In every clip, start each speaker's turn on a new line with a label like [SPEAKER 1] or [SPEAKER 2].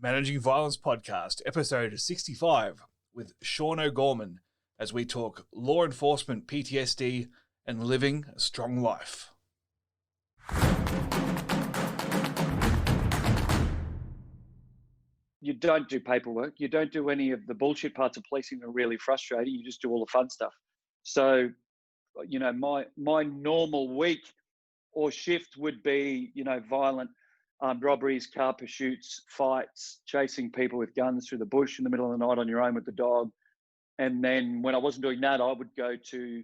[SPEAKER 1] Managing Violence Podcast, episode 65, with Shaun O'Gorman, as we talk law enforcement, PTSD, and living a strong life.
[SPEAKER 2] You don't do paperwork. You don't do any of the bullshit parts of policing that are really frustrating. You just do all the fun stuff. So, you know, my normal week or shift would be, violent robberies, car pursuits, fights, chasing people with guns through the bush in the middle of the night on your own with the dog. And then when I wasn't doing that, I would go to,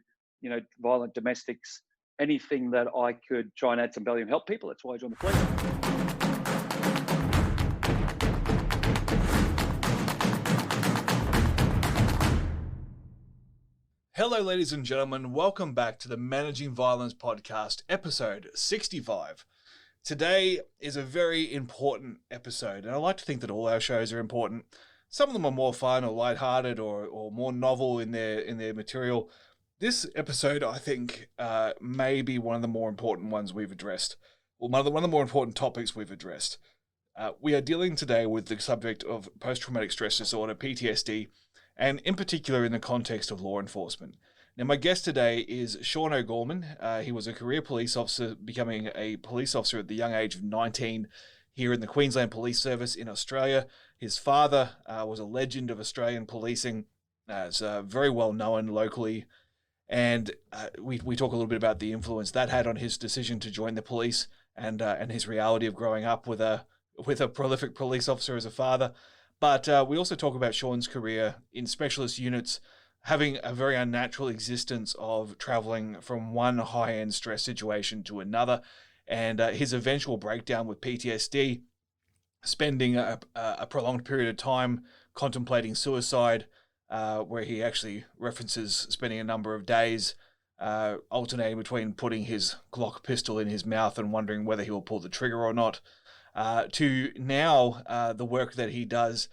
[SPEAKER 2] violent domestics, anything that I could try and add some value and help people. That's why I joined the police.
[SPEAKER 1] Hello, ladies and gentlemen. Welcome back to the Managing Violence Podcast, episode 65. Today is a very important episode, and I like to think that all our shows are important. Some of them are more fun or lighthearted or more novel in their material. This episode, I think, may be one of the more important ones we've addressed, or one of the more important topics we've addressed. We are dealing today with the subject of post-traumatic stress disorder, PTSD, and in particular in the context of law enforcement. Now, my guest today is Shaun O'Gorman. He was a career police officer, becoming a police officer at the young age of 19 here in the Queensland Police Service in Australia. His father was a legend of Australian policing, is very well known locally, and we talk a little bit about the influence that had on his decision to join the police and his reality of growing up with a prolific police officer as a father. But we also talk about Shaun's career in specialist units, having a very unnatural existence of traveling from one high-end stress situation to another, and his eventual breakdown with PTSD, spending a prolonged period of time contemplating suicide, where he actually references spending a number of days alternating between putting his Glock pistol in his mouth and wondering whether he will pull the trigger or not, to now the work that he does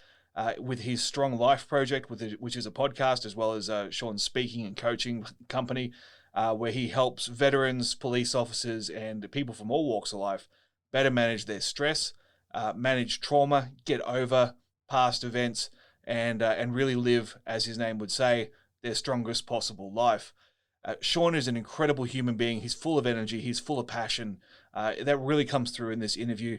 [SPEAKER 1] with his Strong Life project, which is a podcast, as well as Shaun's speaking and coaching company, where he helps veterans, police officers, and people from all walks of life better manage their stress, manage trauma, get over past events, and really live, as his name would say, their strongest possible life. Shaun is an incredible human being. He's full of energy. He's full of passion. That really comes through in this interview.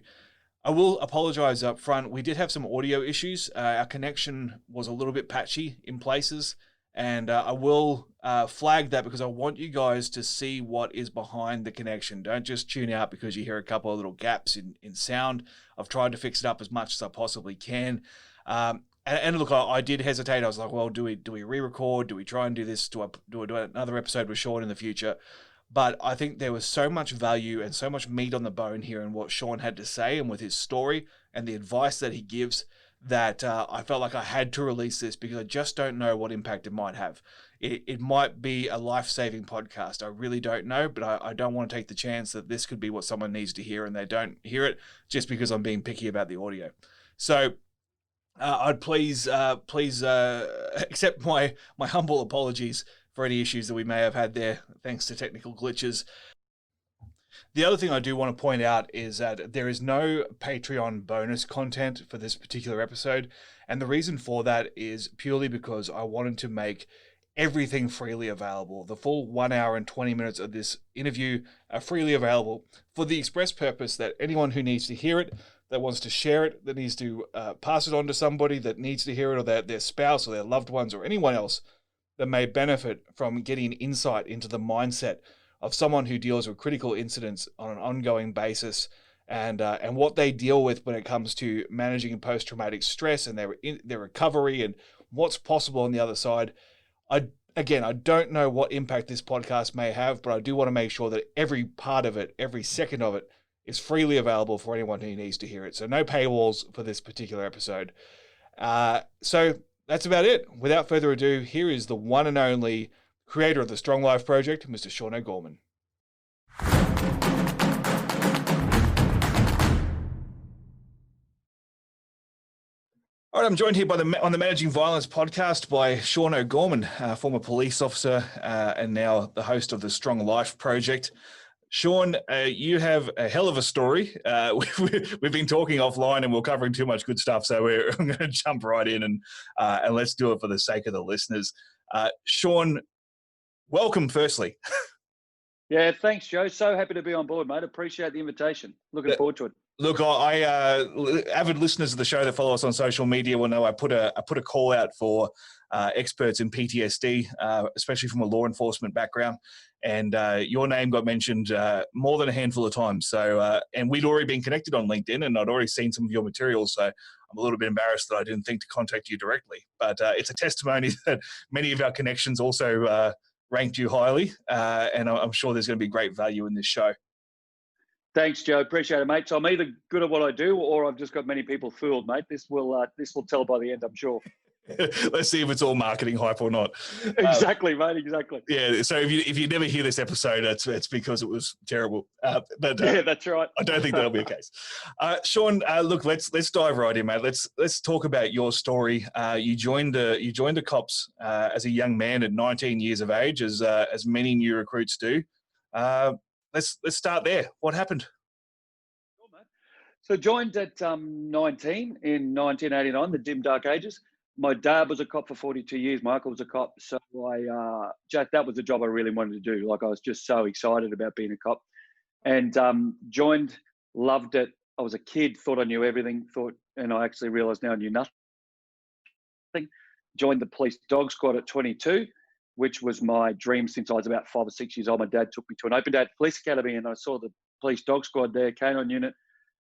[SPEAKER 1] I will apologize up front. We did have some audio issues. Our connection was a little bit patchy in places, and I will flag that because I want you guys to see what is behind the connection. Don't just tune out because you hear a couple of little gaps in sound. I've tried to fix it up as much as I possibly can. And look, I did hesitate. I was like, well, do we re-record? Do we try and do this? Do I do another episode with Shaun in the future? But I think there was so much value and so much meat on the bone here in what Shaun had to say and with his story and the advice that he gives that I felt like I had to release this because I just don't know what impact it might have. It might be a life-saving podcast. I really don't know, but I don't want to take the chance that this could be what someone needs to hear and they don't hear it just because I'm being picky about the audio. So I'd please accept my humble apologies for any issues that we may have had there, thanks to technical glitches. The other thing I do want to point out is that there is no Patreon bonus content for this particular episode, and the reason for that is purely because I wanted to make everything freely available. The full 1 hour and 20 minutes of this interview are freely available for the express purpose that anyone who needs to hear it, that wants to share it, that needs to pass it on to somebody that needs to hear it, or their spouse or their loved ones or anyone else that may benefit from getting insight into the mindset of someone who deals with critical incidents on an ongoing basis, and what they deal with when it comes to managing post-traumatic stress and their recovery and what's possible on the other side. I don't know what impact this podcast may have, but I do want to make sure that every part of it, every second of it, is freely available for anyone who needs to hear it. So no paywalls for this particular episode. So that's about it. Without further ado, here is the one and only creator of the Strong Life Project, Mr. Shaun O'Gorman. All right, I'm joined here on the Managing Violence podcast by Shaun O'Gorman, former police officer and now the host of the Strong Life Project. Shaun, you have a hell of a story. We've been talking offline and we're covering too much good stuff, so I'm going to jump right in and let's do it for the sake of the listeners. Shaun, welcome firstly.
[SPEAKER 2] Yeah, thanks, Joe. So happy to be on board, mate. Appreciate the invitation. Looking forward to it.
[SPEAKER 1] Look, avid listeners of the show that follow us on social media will know I put a call out for experts in PTSD, especially from a law enforcement background. And your name got mentioned more than a handful of times. So, and we'd already been connected on LinkedIn, and I'd already seen some of your materials. So I'm a little bit embarrassed that I didn't think to contact you directly. But it's a testimony that many of our connections also ranked you highly, and I'm sure there's going to be great value in this show.
[SPEAKER 2] Thanks, Joe. Appreciate it, mate. So I'm either good at what I do, or I've just got many people fooled, mate. This will tell by the end, I'm sure.
[SPEAKER 1] Let's see if it's all marketing hype or not.
[SPEAKER 2] Exactly, mate. Exactly.
[SPEAKER 1] Yeah. So if you never hear this episode, it's because it was terrible. But
[SPEAKER 2] yeah, that's right.
[SPEAKER 1] I don't think that'll be the case. Shaun, look, let's dive right in, mate. Let's talk about your story. You joined the cops as a young man at 19 years of age, as many new recruits do. Let's start there. What happened?
[SPEAKER 2] Sure, mate. So joined at 19 in 1989, the dim dark ages. My dad was a cop for 42 years. My uncle was a cop. So that was the job I really wanted to do. Like, I was just so excited about being a cop, and joined, loved it. I was a kid, thought I knew everything, and I actually realized now I knew nothing. Joined the police dog squad at 22, which was my dream since I was about 5 or 6 years old. My dad took me to an open day at the police academy, and I saw the police dog squad there, canine unit.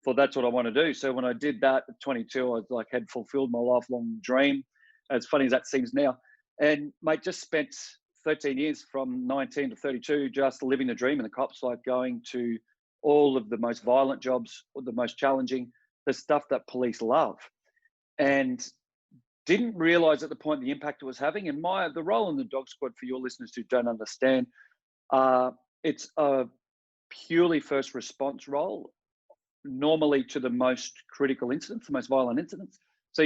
[SPEAKER 2] Thought that's what I want to do. So when I did that at 22, I was like, had fulfilled my lifelong dream, as funny as that seems now. And mate, just spent 13 years from 19 to 32 just living the dream in the cops, like going to all of the most violent jobs, or the most challenging, the stuff that police love. And didn't realize at the point the impact it was having. And the role in the dog squad, for your listeners who don't understand, it's a purely first response role, normally to the most critical incidents, the most violent incidents. So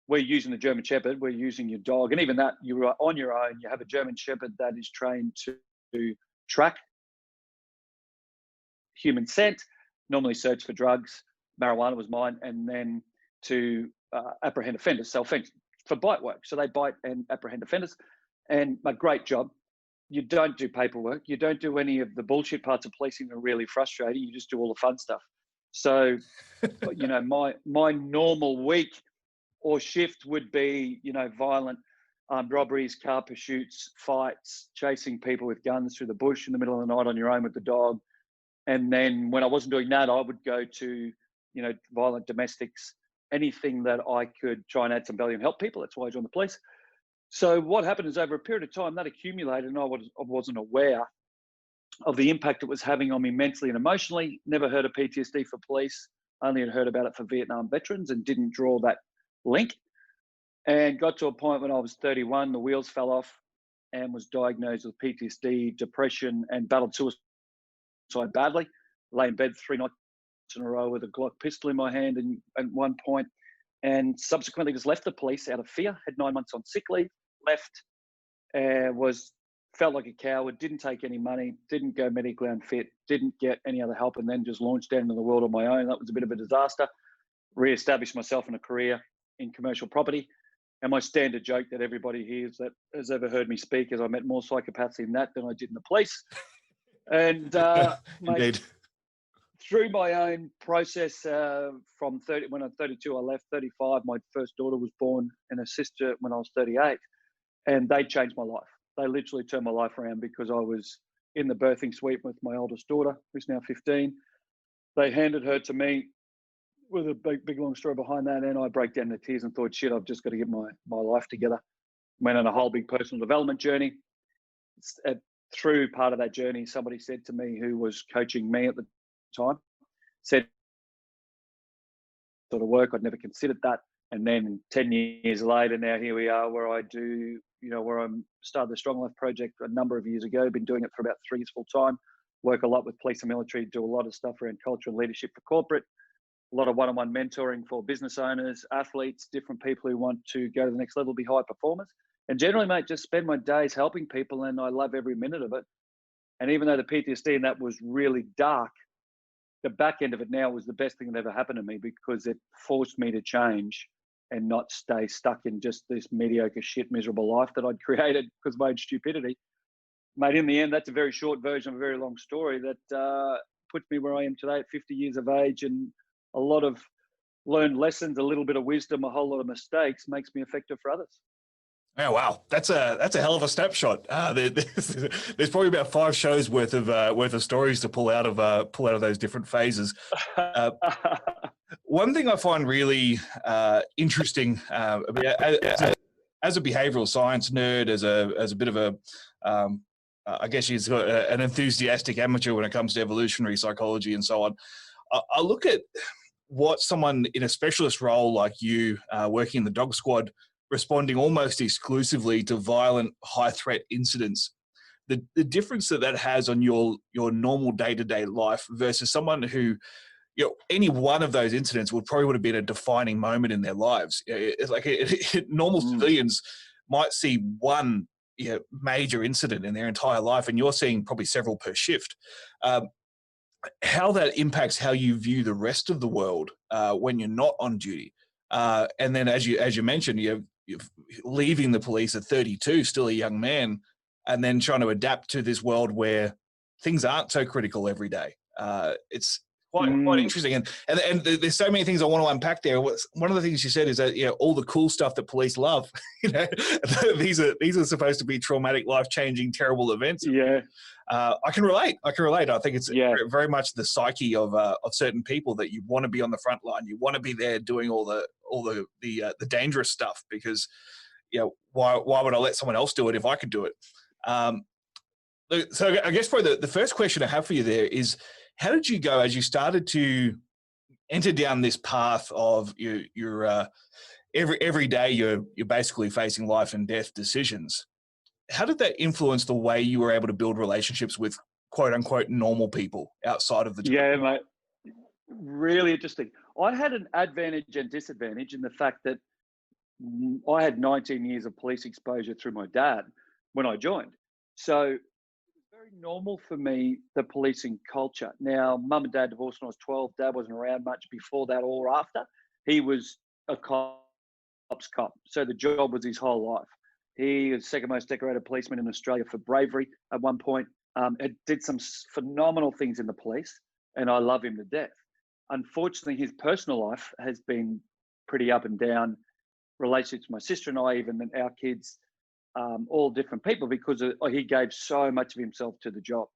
[SPEAKER 2] we're using the German Shepherd, we're using your dog, and even that, you are on your own. You have a German Shepherd that is trained to track human scent, normally search for drugs. Marijuana was mine, and then to apprehend offenders, so for bite work. So they bite and apprehend offenders, and a great job. You don't do paperwork. You don't do any of the bullshit parts of policing that are really frustrating. You just do all the fun stuff. So, my normal week or shift would be, violent robberies, car pursuits, fights, chasing people with guns through the bush in the middle of the night on your own with the dog. And then when I wasn't doing that, I would go to, violent domestics, anything that I could try and add some value and help people. That's why I joined the police. So what happened is, over a period of time, that accumulated, and I wasn't aware of the impact it was having on me mentally and emotionally. Never heard of PTSD for police, only had heard about it for Vietnam veterans, and didn't draw that link. And got to a point when I was 31, the wheels fell off, and was diagnosed with PTSD, depression, and battled suicide badly. Lay in bed 3 nights in a row with a Glock pistol in my hand at one point, and subsequently just left the police out of fear. Had 9 months on sick leave, left, felt like a coward, didn't take any money, didn't go medically unfit, didn't get any other help, and then just launched out into the world on my own. That was a bit of a disaster. Re-established myself in a career in commercial property. And my standard joke that everybody hears that has ever heard me speak is, I met more psychopaths in that than I did in the police. And
[SPEAKER 1] Indeed.
[SPEAKER 2] Through my own process, from 30, when I'm 32, I left. 35, my first daughter was born, and a sister when I was 38. And they changed my life. They literally turned my life around, because I was in the birthing suite with my oldest daughter, who's now 15. They handed her to me with a big long story behind that. And I broke down into tears and thought, shit, I've just got to get my life together. Went on a whole big personal development journey. Through part of that journey, somebody said to me, who was coaching me at the time, said, sort of work, I'd never considered that. And then 10 years later, now here we are, where I do, where I'm started the Strong Life Project a number of years ago. Been doing it for about 3 years full time. Work a lot with police and military, do a lot of stuff around culture and leadership for corporate, a lot of one-on-one mentoring for business owners, athletes, different people who want to go to the next level, be high performers. And generally, mate, just spend my days helping people, and I love every minute of it. And even though the PTSD and that was really dark, the back end of it now was the best thing that ever happened to me, because it forced me to change and not stay stuck in just this mediocre shit, miserable life that I'd created because of my own stupidity. Mate, in the end, that's a very short version of a very long story that puts me where I am today at 50 years of age, and a lot of learned lessons, a little bit of wisdom, a whole lot of mistakes makes me effective for others.
[SPEAKER 1] Oh wow, that's a hell of a snapshot. There's probably about 5 shows worth of stories to pull out of those different phases. One thing I find really interesting as a behavioral science nerd, as a bit of a I guess she's an enthusiastic amateur when it comes to evolutionary psychology and so on. I look at what someone in a specialist role like you, working in the dog squad, responding almost exclusively to violent, high-threat incidents, the difference that has on your normal day-to-day life versus someone who, any one of those incidents would have been a defining moment in their lives. Normal civilians might see one major incident in their entire life, and you're seeing probably several per shift. How that impacts how you view the rest of the world when you're not on duty, and then as you mentioned, you're leaving the police at 32, still a young man, and then trying to adapt to this world where things aren't so critical every day. It's quite interesting, and there's so many things I want to unpack there. One of the things you said is that all the cool stuff that police love, these are supposed to be traumatic, life-changing, terrible events.
[SPEAKER 2] Yeah.
[SPEAKER 1] I can relate. I think it's very much the psyche of certain people that you want to be on the front line. You want to be there doing all the dangerous stuff, because why would I let someone else do it if I could do it? So I guess probably the first question I have for you there is, how did you go as you started to enter down this path of your every day you're basically facing life and death decisions? How did that influence the way you were able to build relationships with quote unquote normal people outside of the job?
[SPEAKER 2] Yeah, mate. Really interesting. I had an advantage and disadvantage in the fact that I had 19 years of police exposure through my dad when I joined. So it was very normal for me, the policing culture. Now, mum and dad divorced when I was 12. Dad wasn't around much before that or after. He was a cop's cop. So the job was his whole life. He was the second most decorated policeman in Australia for bravery at one point. It did some phenomenal things in the police, and I love him to death. Unfortunately, his personal life has been pretty up and down. Relationships with my sister and I, even our kids, all different people, because he gave so much of himself to the job.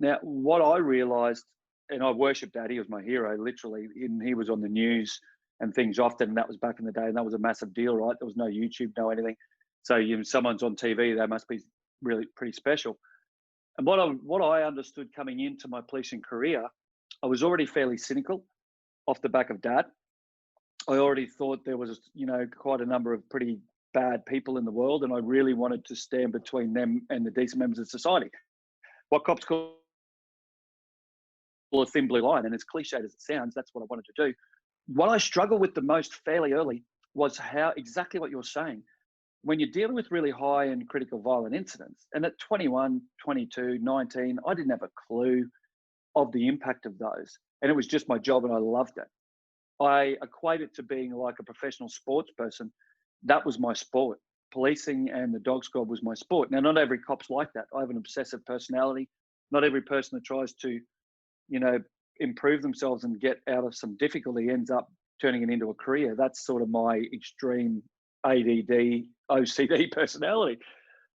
[SPEAKER 2] Now, what I realised, and I worshipped Dad, he was my hero, literally, and he was on the news and things often, and that was back in the day, and that was a massive deal, right? There was no YouTube, no anything. So someone's on TV, they must be really pretty special. And what I understood coming into my policing career, I was already fairly cynical off the back of Dad. I already thought there was, quite a number of pretty bad people in the world, and I really wanted to stand between them and the decent members of society. What cops call a thin blue line, and as cliched as it sounds, that's what I wanted to do. What I struggled with the most fairly early was how exactly what you're saying. When you're dealing with really high and critical violent incidents, and at 21, 22, 19, I didn't have a clue of the impact of those. And it was just my job, and I loved it. I equate it to being like a professional sports person. That was my sport. Policing and the dog squad was my sport. Now, not every cop's like that. I have an obsessive personality. Not every person that tries to, improve themselves and get out of some difficulty ends up turning it into a career. That's sort of my extreme ADD, OCD personality.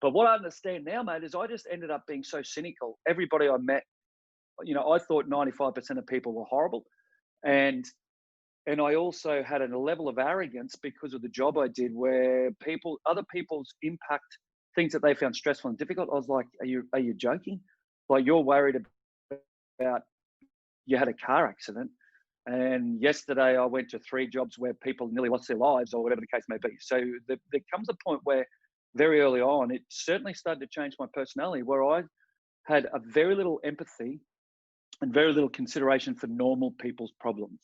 [SPEAKER 2] But what I understand now, mate, is I just ended up being so cynical. Everybody I met, I thought 95% of people were horrible. And I also had a level of arrogance because of the job I did, where other people's impact, things that they found stressful and difficult, I was like, are you joking? Like, you're worried about you had a car accident. And yesterday I went to 3 jobs where people nearly lost their lives, or whatever the case may be. So there comes a point where very early on, it certainly started to change my personality, where I had a very little empathy and very little consideration for normal people's problems.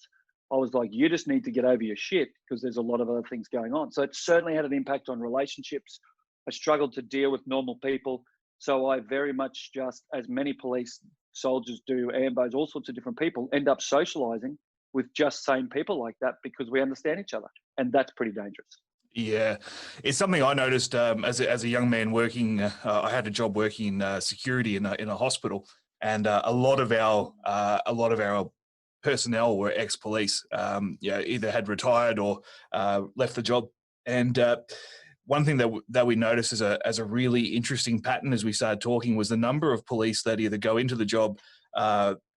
[SPEAKER 2] I was like, you just need to get over your shit, because there's a lot of other things going on. So it certainly had an impact on relationships. I struggled to deal with normal people. So I very much just, as many police soldiers do, ambos, all sorts of different people, end up socializing with just same people like that because we understand each other. And that's pretty dangerous.
[SPEAKER 1] Yeah, it's something I noticed as a young man working. I had a job working in security in a hospital, and a lot of our personnel were ex-police. Either had retired or left the job. And one thing that we noticed as a really interesting pattern as we started talking was the number of police that either go into the job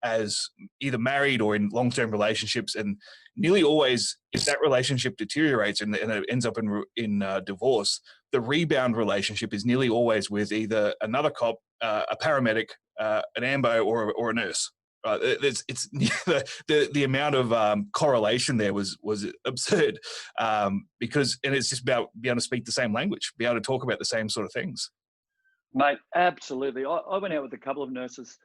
[SPEAKER 1] as either married or in long-term relationships, and nearly always, if that relationship deteriorates and it ends up in divorce, the rebound relationship is nearly always with either another cop, a paramedic, an ambo, or a nurse. It's the amount of correlation there was absurd, because it's just about being able to speak the same language, be able to talk about the same sort of things.
[SPEAKER 2] Mate, absolutely. I went out with a couple of nurses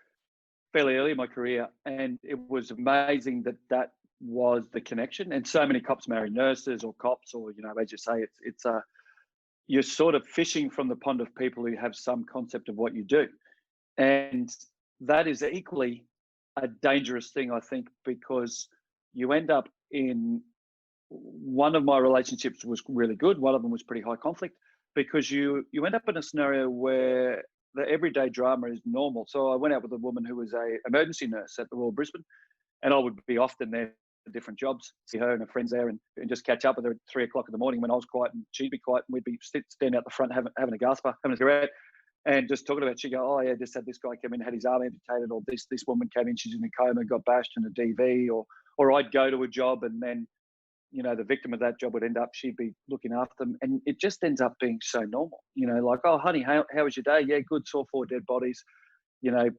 [SPEAKER 2] fairly early in my career, and it was amazing that was the connection. And so many cops marry nurses or cops, or as you say, it's you're sort of fishing from the pond of people who have some concept of what you do, and that is equally a dangerous thing, I think, because you end up in one of my relationships was really good. One of them was pretty high conflict because you end up in a scenario where the everyday drama is normal. So I went out with a woman who was a emergency nurse at the Royal Brisbane, and I would be often there for different jobs, see her and her friends there, and just catch up with her at 3 o'clock in the morning when I was quiet and she'd be quiet, and we'd be standing out the front having a gasper, having a cigarette, and just talking about it. She'd go, oh yeah, just had this guy come in, had his arm amputated, or this woman came in, she's in a coma, got bashed in a DV, or I'd go to a job and then the victim of that job would end up, she'd be looking after them. And it just ends up being so normal, like, oh, honey, how was your day? Yeah, good, saw 4 dead bodies. There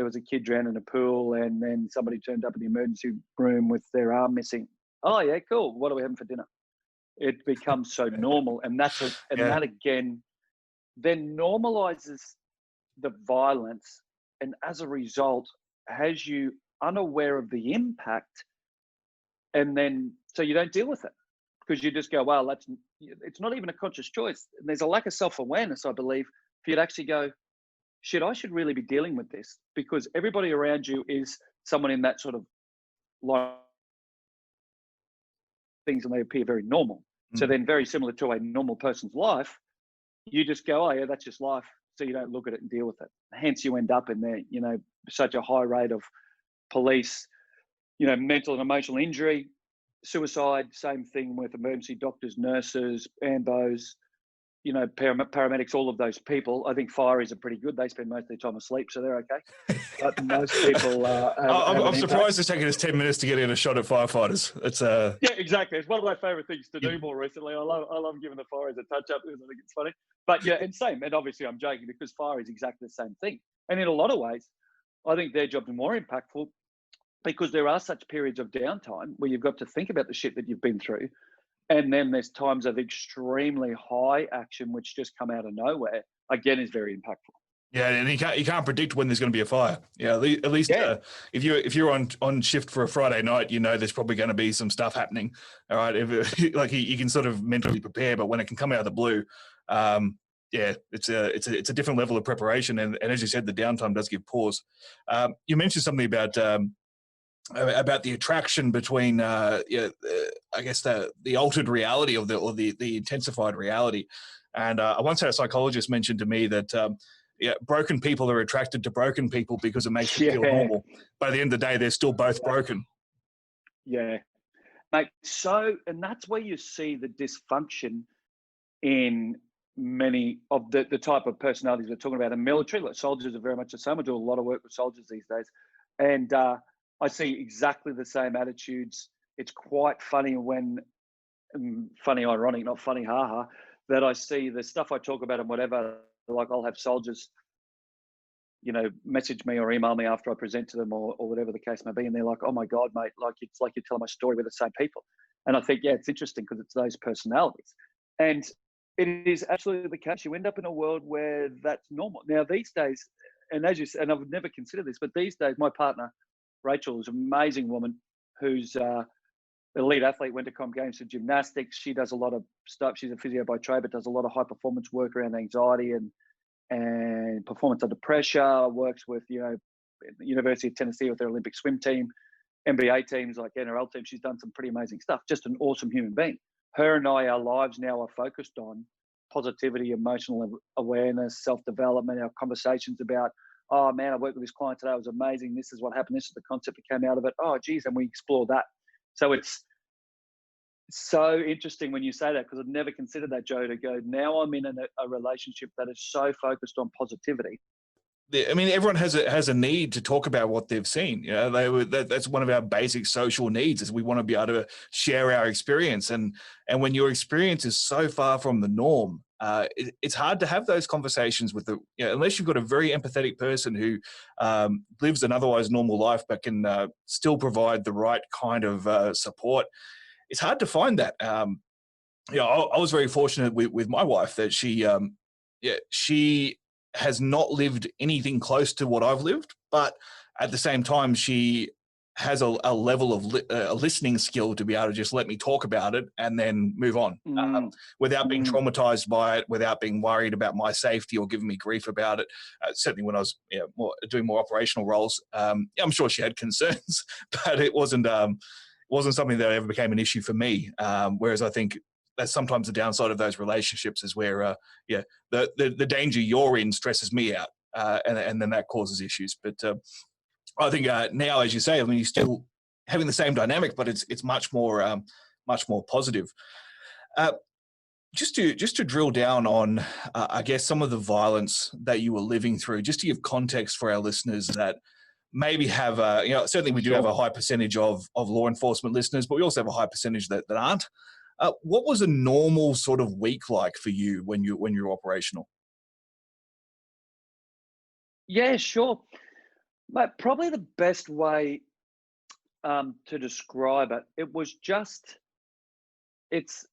[SPEAKER 2] was a kid drowned in a pool, and then somebody turned up in the emergency room with their arm missing. Oh yeah, cool. What are we having for dinner? It becomes so normal. And that again, then normalizes the violence. And as a result, has you unaware of the impact. And then, so you don't deal with it because you just go, well, it's not even a conscious choice. And there's a lack of self-awareness, I believe, for you to actually go, shit, I should really be dealing with this, because everybody around you is someone in that sort of line things, and they appear very normal. So then, very similar to a normal person's life, you just go, oh yeah, that's just life. So you don't look at it and deal with it. Hence you end up in there, such a high rate of police, mental and emotional injury, suicide, same thing with emergency doctors, nurses, ambos, paramedics, all of those people. I think fireys are pretty good. They spend most of their time asleep, so they're okay. But most people
[SPEAKER 1] I'm surprised it's taken us 10 minutes to get in a shot at firefighters. It's
[SPEAKER 2] Yeah, exactly. It's one of my favorite things to do more recently. I love giving the fireys a touch up because I think it's funny. But yeah, and same. And obviously I'm joking because fire is exactly the same thing. And in a lot of ways, I think their jobs are more impactful because there are such periods of downtime where you've got to think about the shit that you've been through. And then there's times of extremely high action, which just come out of nowhere, again, is very impactful.
[SPEAKER 1] Yeah, and you can't predict when there's going to be a fire. Yeah, at least if you're on shift for a Friday night, there's probably going to be some stuff happening. All right, if you can sort of mentally prepare, but when it can come out of the blue, it's a different level of preparation. And as you said, the downtime does give pause. You mentioned something about the attraction between, I guess the altered reality or the intensified reality. And I once had a psychologist mention to me that broken people are attracted to broken people because it makes them feel normal. By the end of the day, they're still both broken.
[SPEAKER 2] Yeah, mate. And that's where you see the dysfunction in many of the type of personalities we're talking about. In military, like soldiers are very much the same. I do a lot of work with soldiers these days, and I see exactly the same attitudes. It's quite funny funny, ironic, not funny, haha, that I see the stuff I talk about and whatever. Like I'll have soldiers, message me or email me after I present to them or whatever the case may be. And they're like, oh my God, mate, it's like you're telling my story with the same people. And I think, yeah, it's interesting because it's those personalities. And it is absolutely the case. You end up in a world where that's normal. Now, these days, and as you said, and I would never consider this, but these days, my partner, Rachel, is an amazing woman who's an elite athlete, went to Com Games for gymnastics. She does a lot of stuff. She's a physio by trade, but does a lot of high performance work around anxiety and and performance under pressure, works with, the University of Tennessee with their Olympic swim team, NBA teams like NRL teams. She's done some pretty amazing stuff. Just an awesome human being. Her and I, our lives now are focused on positivity, emotional awareness, self-development, our conversations about, oh man, I worked with this client today, it was amazing. This is what happened. This is the concept that came out of it. Oh geez, and we explore that. So it's so interesting when you say that, because I've never considered that, Joe, to go, now I'm in a relationship that is so focused on positivity.
[SPEAKER 1] I mean, everyone has a need to talk about what they've seen. That's one of our basic social needs, is we want to be able to share our experience. And when your experience is so far from the norm, it's hard to have those conversations with unless you've got a very empathetic person who lives an otherwise normal life but can still provide the right kind of support. It's hard to find that. I was very fortunate with my wife that she has not lived anything close to what I've lived, but at the same time, she has a level of a listening skill to be able to just let me talk about it and then move on without being traumatized by it, without being worried about my safety or giving me grief about it. Certainly when I was doing more operational roles, I'm sure she had concerns, but it wasn't something that ever became an issue for me. Whereas I think that's sometimes the downside of those relationships is where, the danger you're in stresses me out, and then that causes issues. But I think now, as you say, I mean, you're still having the same dynamic, but it's much more positive. Just to drill down on, I guess, some of the violence that you were living through, just to give context for our listeners that maybe have, certainly we do have a high percentage of law enforcement listeners, but we also have a high percentage that aren't. What was a normal sort of week like for you when you're operational?
[SPEAKER 2] Yeah, sure. But probably the best way to describe it was just, it's,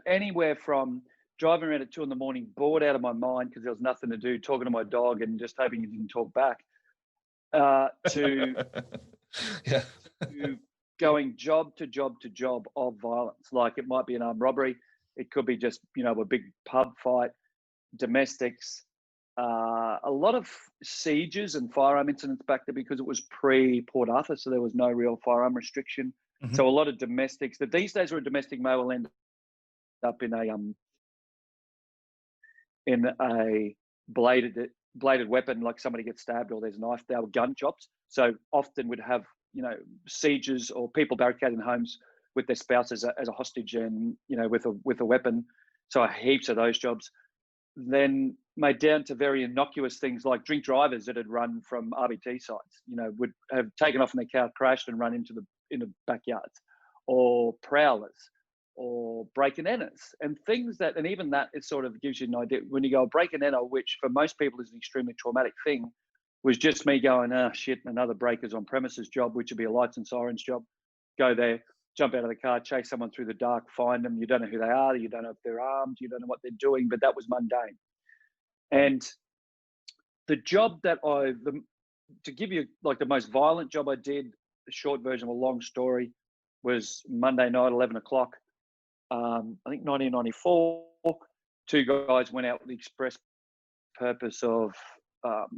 [SPEAKER 2] anywhere from driving around at 2 a.m, bored out of my mind because there was nothing to do, talking to my dog and just hoping he didn't talk back, to
[SPEAKER 1] Yeah.
[SPEAKER 2] to going job to job to job of violence. Like, it might be an armed robbery, it could be just a big pub fight, domestics, a lot of sieges and firearm incidents back there because it was pre-Port Arthur, so there was no real firearm restriction.
[SPEAKER 1] Mm-hmm.
[SPEAKER 2] So a lot of domestics that these days where a domestic may will end up in a bladed weapon, like somebody gets stabbed or there's a knife. They were gun shops, so often would have sieges or people barricading homes with their spouse as a hostage and with a weapon. So heaps of those jobs. Then made down to very innocuous things like drink drivers that had run from RBT sites, would have taken off in their car, crashed and run into the backyards, or prowlers, or break and enters, and things that, and even that, it sort of gives you an idea. When you go break and enter, which for most people is an extremely traumatic thing, was just me going, shit, another breakers on premises job, which would be a lights and sirens job. Go there, jump out of the car, chase someone through the dark, find them. You don't know who they are. You don't know if they're armed. You don't know what they're doing, but that was mundane. And the job that to give you like the most violent job I did, the short version of a long story, was Monday night, 11 o'clock. I think 1994, two guys went out with the express purpose of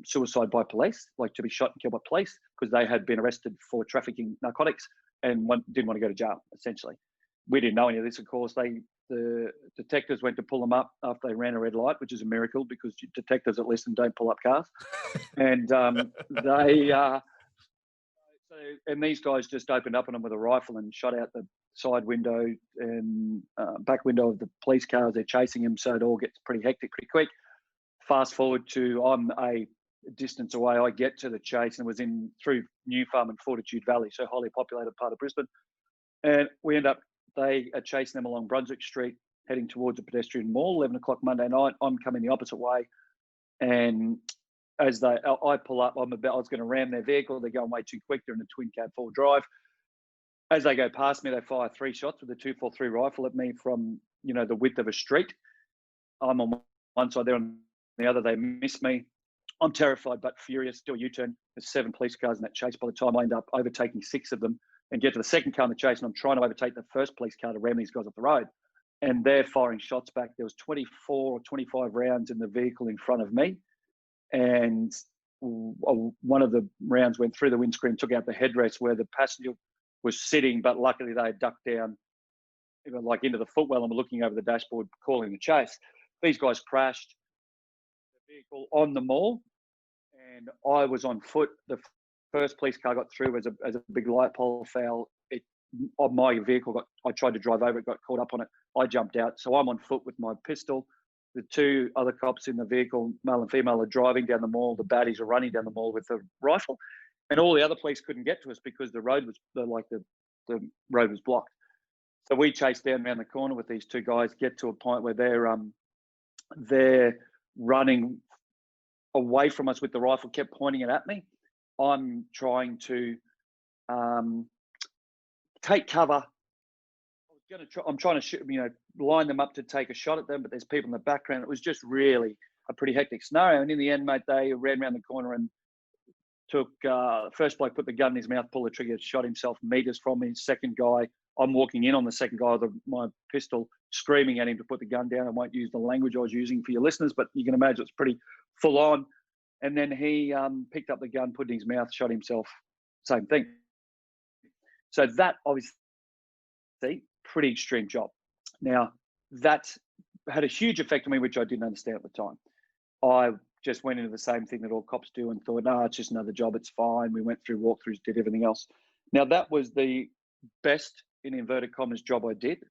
[SPEAKER 2] suicide by police, like to be shot and killed by police, because they had been arrested for trafficking narcotics and didn't want to go to jail, essentially. We didn't know any of this, of course. The detectives went to pull them up after they ran a red light, which is a miracle because detectives at Liston don't pull up cars. And and these guys just opened up on them with a rifle and shot out the side window and back window of the police car as they're chasing him. So it all gets pretty hectic pretty quick. Fast forward to, I'm a distance away, I get to the chase, and was through New Farm and Fortitude Valley, so highly populated part of Brisbane. And they are chasing them along Brunswick Street, heading towards a pedestrian mall, 11 o'clock Monday night. I'm coming the opposite way. And as I pull up, I was going to ram their vehicle. They're going way too quick. They're in a twin cab 4 drive. As they go past me, they fire 3 shots with a 243 rifle at me from, the width of a street. I'm on one side, they're on the other. They miss me. I'm terrified but furious. Do a U-turn. There's 7 police cars in that chase. By the time I end up overtaking 6 of them and get to the second car in the chase, and I'm trying to overtake the first police car to ram these guys off the road, and they're firing shots back. There was 24 or 25 rounds in the vehicle in front of me, and one of the rounds went through the windscreen, took out the headrest where the passenger was sitting, but luckily they had ducked down, like into the footwell, and were looking over the dashboard, calling the chase. These guys crashed the vehicle on the mall, and I was on foot. The first police car got through as a big light pole fell. My vehicle I tried to drive over it, got caught up on it. I jumped out, so I'm on foot with my pistol. The two other cops in the vehicle, male and female, are driving down the mall. The baddies are running down the mall with a rifle, and all the other police couldn't get to us because the road was the road was blocked. So we chased down around the corner with these two guys, get to a point where they're running away from us with the rifle, kept pointing it at me. I'm trying to take cover. I'm trying to shoot, line them up to take a shot at them, but there's people in the background. It was just really a pretty hectic scenario. And in the end, mate, they ran around the corner and took, first bloke put the gun in his mouth, pulled the trigger, shot himself meters from me. Second guy, I'm walking in on the second guy with my pistol, screaming at him to put the gun down. I won't use the language I was using for your listeners, but you can imagine it's pretty full on. And then he picked up the gun, put it in his mouth, shot himself. Same thing. So that obviously, pretty extreme job. Now, that had a huge effect on me, which I didn't understand at the time. I just went into the same thing that all cops do and thought, no, it's just another job, it's fine. We went through walkthroughs, did everything else. Now, that was the best, in inverted commas, job I did.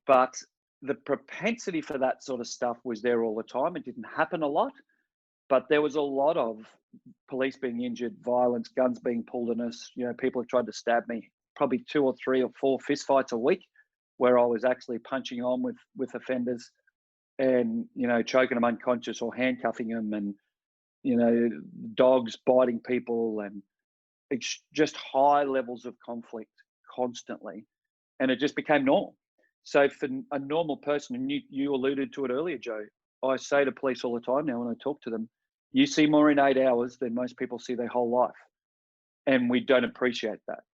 [SPEAKER 2] But the propensity for that sort of stuff was there all the time. It didn't happen a lot, but there was a lot of police being injured, violence, guns being pulled on us. People have tried to stab me. Probably 2 or 3 or 4 fistfights a week where I was actually punching on with offenders and, choking them unconscious or handcuffing them, and, dogs biting people, and it's just high levels of conflict constantly. And it just became normal. So for a normal person, and you alluded to it earlier, Joe, I say to police all the time now when I talk to them, you see more in 8 hours than most people see their whole life. And we don't appreciate that.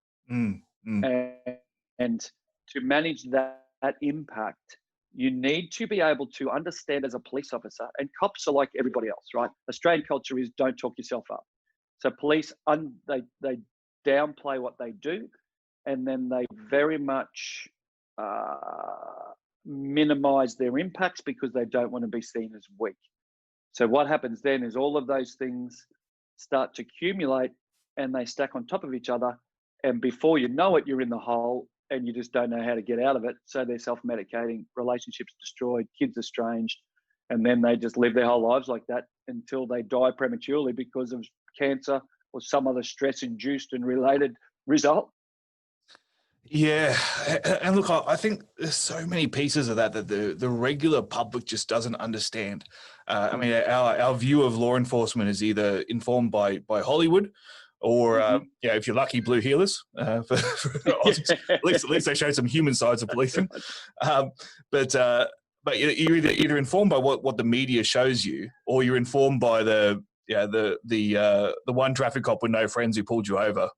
[SPEAKER 2] And to manage that impact, you need to be able to understand as a police officer, and cops are like everybody else, right? Australian culture is don't talk yourself up. So police, they downplay what they do, and then they very much minimize their impacts because they don't want to be seen as weak. So what happens then is all of those things start to accumulate and they stack on top of each other. And before you know it, you're in the hole and you just don't know how to get out of it. So they're self-medicating, relationships destroyed, kids estranged, and then they just live their whole lives like that until they die prematurely because of cancer or some other stress-induced and related result.
[SPEAKER 1] Yeah, and look, I think there's so many pieces of that the regular public just doesn't understand. I mean, our view of law enforcement is either informed by Hollywood, or if you're lucky, blue heelers. At least they show some human sides of policing. But you're either informed by what the media shows you, or you're informed by the one traffic cop with no friends who pulled you over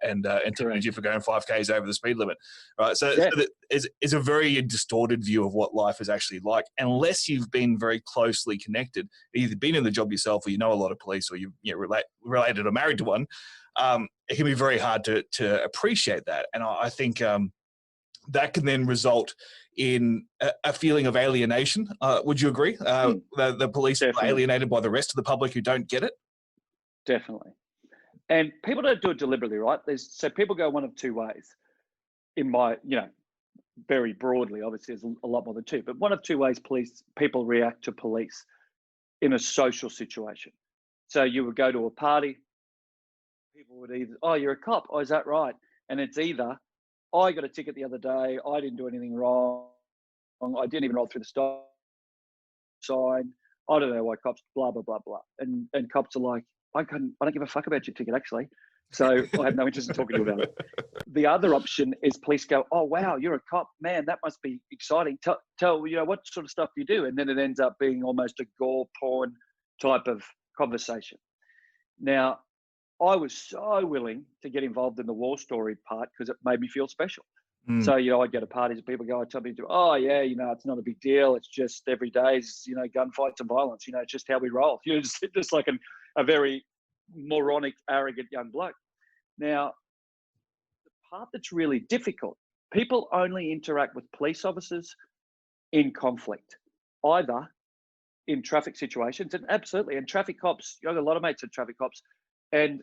[SPEAKER 1] and ticketed you for going 5Ks over the speed limit, right? So it's a very distorted view of what life is actually like, unless you've been very closely connected, either been in the job yourself, or you know a lot of police, or you related or married to one. It can be very hard to appreciate that, and I think that can then result in a feeling of alienation. Would you agree? The police are alienated by the rest of the public who don't get it?
[SPEAKER 2] Definitely. And people don't do it deliberately, right? So people go one of two ways. In my, very broadly, obviously there's a lot more than two, but one of two ways people react to police in a social situation. So you would go to a party, people would either, oh, you're a cop, oh, is that right? And it's either, I got a ticket the other day, I didn't do anything wrong, I didn't even roll through the stop sign, I don't know why cops, blah, blah, blah, blah. And cops are like, I don't give a fuck about your ticket, actually. So I have no interest in talking to you about it. The other option is police go, oh, wow, you're a cop. Man, that must be exciting. Tell what sort of stuff do you do? And then it ends up being almost a gore porn type of conversation. Now, I was so willing to get involved in the war story part because it made me feel special.
[SPEAKER 1] Mm.
[SPEAKER 2] So, I'd go to parties and people go, I'd tell me, oh yeah, it's not a big deal. It's just every day is, gunfights and violence. It's just how we roll. Just like a very moronic, arrogant young bloke. Now, the part that's really difficult, people only interact with police officers in conflict, either in traffic situations, and absolutely, and traffic cops, I got a lot of mates are traffic cops, and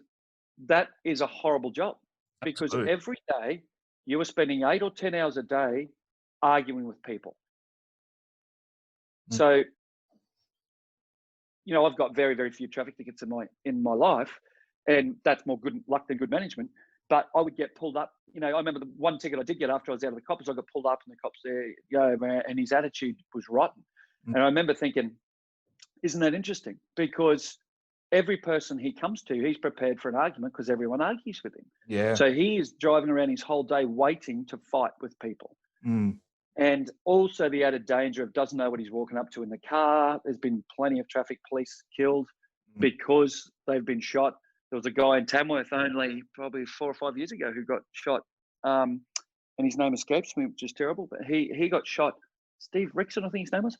[SPEAKER 2] that is a horrible job because
[SPEAKER 1] Absolutely.
[SPEAKER 2] every day you are spending 8 or 10 hours a day arguing with people.
[SPEAKER 1] Mm.
[SPEAKER 2] So, I've got very, very few traffic tickets in my life, and that's more good luck than good management. But I would get pulled up. I remember the one ticket I did get after I was out of the cops, I got pulled up, and the cops there, man, and his attitude was rotten.
[SPEAKER 1] Mm.
[SPEAKER 2] And I remember thinking, isn't that interesting? Because every person he comes to, he's prepared for an argument because everyone argues with him.
[SPEAKER 1] Yeah.
[SPEAKER 2] So he is driving around his whole day waiting to fight with people.
[SPEAKER 1] Mm.
[SPEAKER 2] And also the added danger of doesn't know what he's walking up to in the car. There's been plenty of traffic police killed because they've been shot. There was a guy in Tamworth only probably 4 or 5 years ago who got shot, and his name escapes me, which is terrible. But he got shot. Steve Rickson, I think his name was,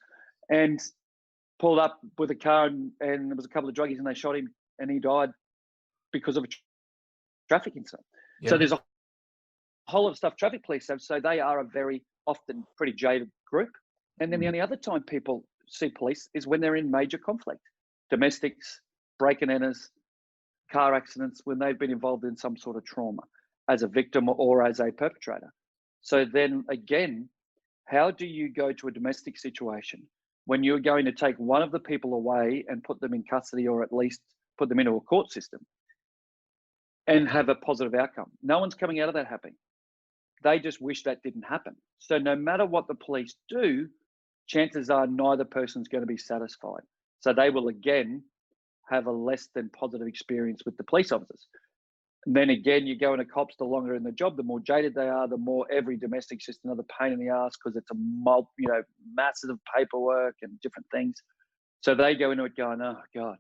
[SPEAKER 2] and pulled up with a car, and there was a couple of druggies, and they shot him, and he died because of a traffic incident.
[SPEAKER 1] Yeah.
[SPEAKER 2] So there's a whole lot of stuff traffic police have. So they are a very often pretty jaded group. And then the only other time people see police is when they're in major conflict, domestics, break and enters, car accidents, when they've been involved in some sort of trauma as a victim or as a perpetrator. So then again, how do you go to a domestic situation when you're going to take one of the people away and put them in custody, or at least put them into a court system and have a positive outcome? No one's coming out of that happy. They just wish that didn't happen. So no matter what the police do, chances are neither person's going to be satisfied. So they will again have a less than positive experience with the police officers. And then again, you go into cops, the longer in the job, the more jaded they are, the more every domestic's just another pain in the ass because it's a massive paperwork and different things. So they go into it going, oh God,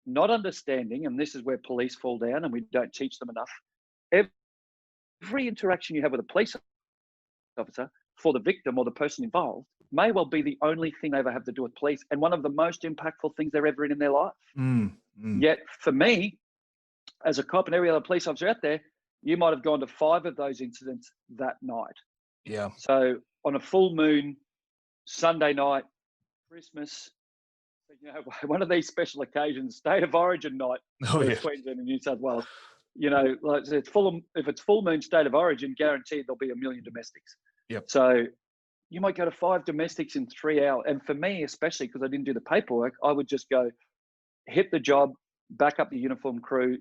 [SPEAKER 2] not understanding, and this is where police fall down and we don't teach them enough. Every interaction you have with a police officer for the victim or the person involved may well be the only thing they ever have to do with police, and one of the most impactful things they're ever in their life. Yet for me, as a cop and every other police officer out there, you might have gone to 5 of those incidents that night.
[SPEAKER 1] Yeah.
[SPEAKER 2] So on a full moon, Sunday night, Christmas, one of these special occasions, state of origin night, Queensland and New South Wales, like if it's full moon, state of origin, guaranteed there'll be 1 million domestics.
[SPEAKER 1] Yep.
[SPEAKER 2] So you might go to 5 domestics in 3 hours. And for me, especially because I didn't do the paperwork, I would just go hit the job, back up the uniform crew,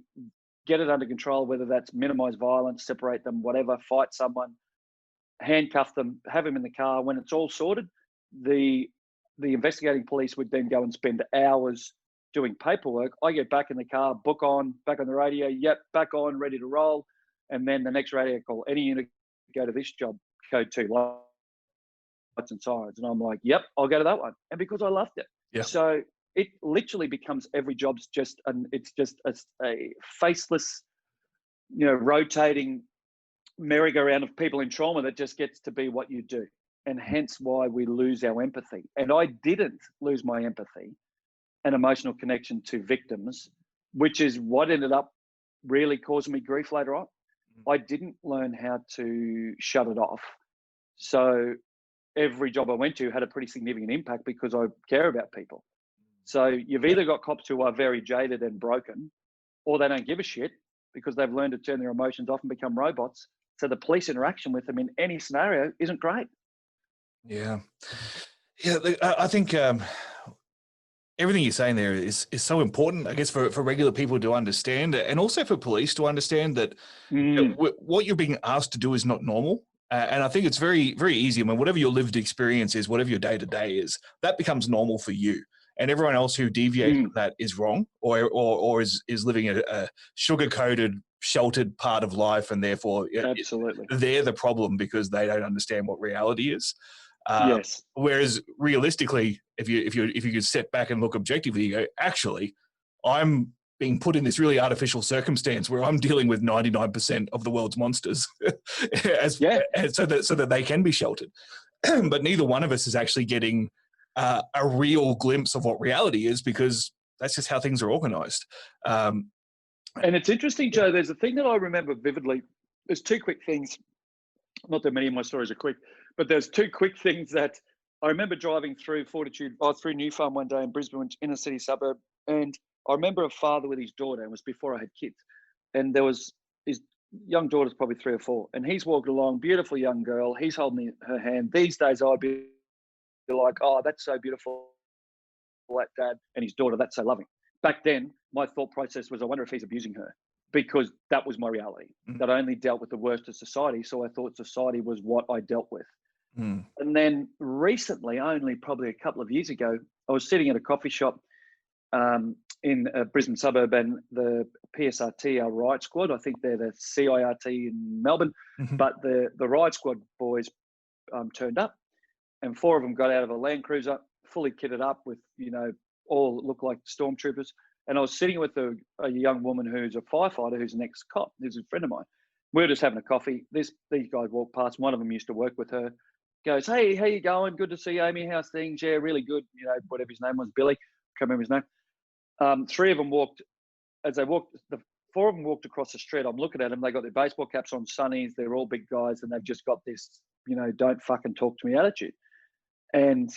[SPEAKER 2] get it under control, whether that's minimize violence, separate them, whatever, fight someone, handcuff them, have them in the car. When it's all sorted, the investigating police would then go and spend hours doing paperwork. I get back in the car, book on, back on the radio, yep, back on, ready to roll. And then the next radio call, any unit, go to this job, code 2, lights and sirens. And I'm like, yep, I'll go to that one. And because I loved it.
[SPEAKER 1] Yeah.
[SPEAKER 2] So it literally becomes every job's just, it's just a faceless, rotating merry-go-round of people in trauma that just gets to be what you do. And hence why we lose our empathy. And I didn't lose my empathy and emotional connection to victims, which is what ended up really causing me grief later on. I didn't learn how to shut it off. So every job I went to had a pretty significant impact because I care about people. So you've either got cops who are very jaded and broken, or they don't give a shit because they've learned to turn their emotions off and become robots. So the police interaction with them in any scenario isn't great.
[SPEAKER 1] Yeah. Yeah. I think everything you're saying there is so important, I guess, for regular people to understand, and also for police to understand that what you're being asked to do is not normal. And I think it's very, very easy. I mean, whatever your lived experience is, whatever your day-to-day is, that becomes normal for you. And everyone else who deviates from that is wrong, or is living a sugar-coated, sheltered part of life, and therefore
[SPEAKER 2] absolutely
[SPEAKER 1] they're the problem because they don't understand what reality is.
[SPEAKER 2] Yes.
[SPEAKER 1] Whereas realistically, if you could step back and look objectively, you go, actually, I'm being put in this really artificial circumstance where I'm dealing with 99% of the world's monsters so that they can be sheltered. But neither one of us is actually getting a real glimpse of what reality is, because that's just how things are organized.
[SPEAKER 2] And it's interesting, Joe, there's a thing that I remember vividly. There's two quick things. Not that many of my stories are quick, but there's two quick things that I remember driving through through New Farm one day in Brisbane, inner city suburb. And I remember a father with his daughter, and it was before I had kids. And there was his young daughter's probably 3 or 4. And he's walked along, beautiful young girl. He's holding her hand. These days I'd be like, oh, that's so beautiful, that dad. And his daughter, that's so loving. Back then, my thought process was, I wonder if he's abusing her, because that was my reality, that I only dealt with the worst of society. So I thought society was what I dealt with. And then recently, only probably a couple of years ago, I was sitting at a coffee shop in a Brisbane suburb, and the PSRT, our riot squad, I think they're the CIRT in Melbourne, but the riot squad boys turned up, and 4 of them got out of a Land Cruiser, fully kitted up with, all looked like stormtroopers. And I was sitting with a young woman who's a firefighter, who's an ex-cop, who's a friend of mine. We were just having a coffee. These guys walked past. One of them used to work with her. Goes, hey, how you going? Good to see you, Amy. How's things? Yeah, really good. Whatever his name was, Billy. Can't remember his name. 3 of them walked. As they walked, the 4 of them walked across the street. I'm looking at them. They got their baseball caps on, sunnies. They're all big guys, and they've just got this, don't fucking talk to me attitude. And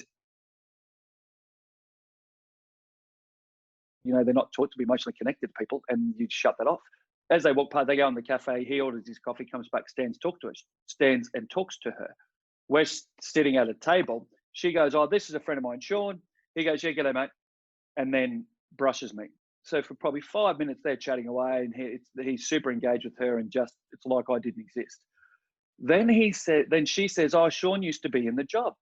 [SPEAKER 2] they're not taught to be emotionally connected to people, and you shut that off. As they walk past, they go in the cafe. He orders his coffee, comes back, stands and talks to her. We're sitting at a table. She goes, oh, this is a friend of mine, Shaun. He goes, yeah, g'day, mate. And then brushes me. So for probably 5 minutes, they're chatting away, and he's super engaged with her, and just, it's like I didn't exist. Then she says, oh, Shaun used to be in the job,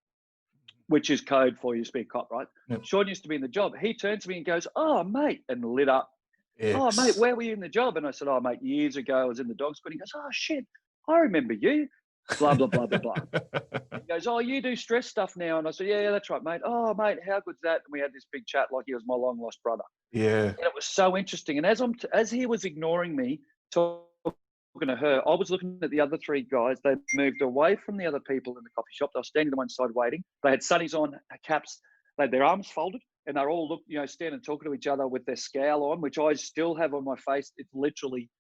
[SPEAKER 2] which is code for you to be a cop, right? Yep. Shaun used to be in the job. He turns to me and goes, oh, mate, and lit up. Oh, mate, where were you in the job? And I said, oh, mate, years ago, I was in the dog squad. He goes, oh, shit, I remember you. Blah, blah, blah, blah, blah. He goes, oh, you do stress stuff now. And I said, yeah, that's right, mate. Oh, mate, how good's that? And we had this big chat like he was my long-lost brother.
[SPEAKER 1] Yeah.
[SPEAKER 2] And it was so interesting. And as he was ignoring me, talking to her, I was looking at the other 3 guys. They moved away from the other people in the coffee shop. They were standing on one side waiting. They had sunnies on, caps. They had their arms folded, and they're all standing talking to each other with their scowl on, which I still have on my face. It's literally,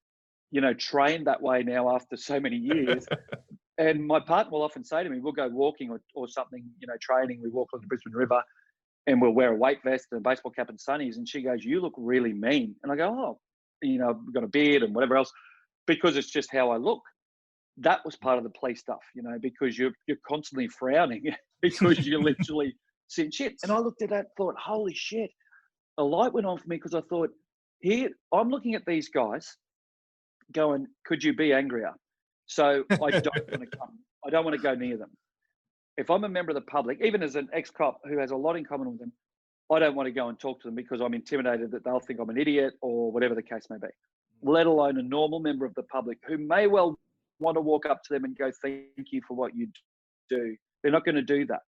[SPEAKER 2] trained that way now after so many years. And my partner will often say to me, we'll go walking or something, training. We walk on the Brisbane River, and we'll wear a weight vest and a baseball cap and sunnies. And she goes, you look really mean. And I go, oh, I've got a beard and whatever else, because it's just how I look. That was part of the police stuff, because you're constantly frowning because you're literally seeing shit. And I looked at that and thought, holy shit. A light went on for me, because I thought, here, I'm looking at these guys going, could you be angrier? So I don't want to go near them. If I'm a member of the public, even as an ex-cop who has a lot in common with them, I don't want to go and talk to them, because I'm intimidated that they'll think I'm an idiot or whatever the case may be, let alone a normal member of the public who may well want to walk up to them and go, thank you for what you do. They're not going to do that,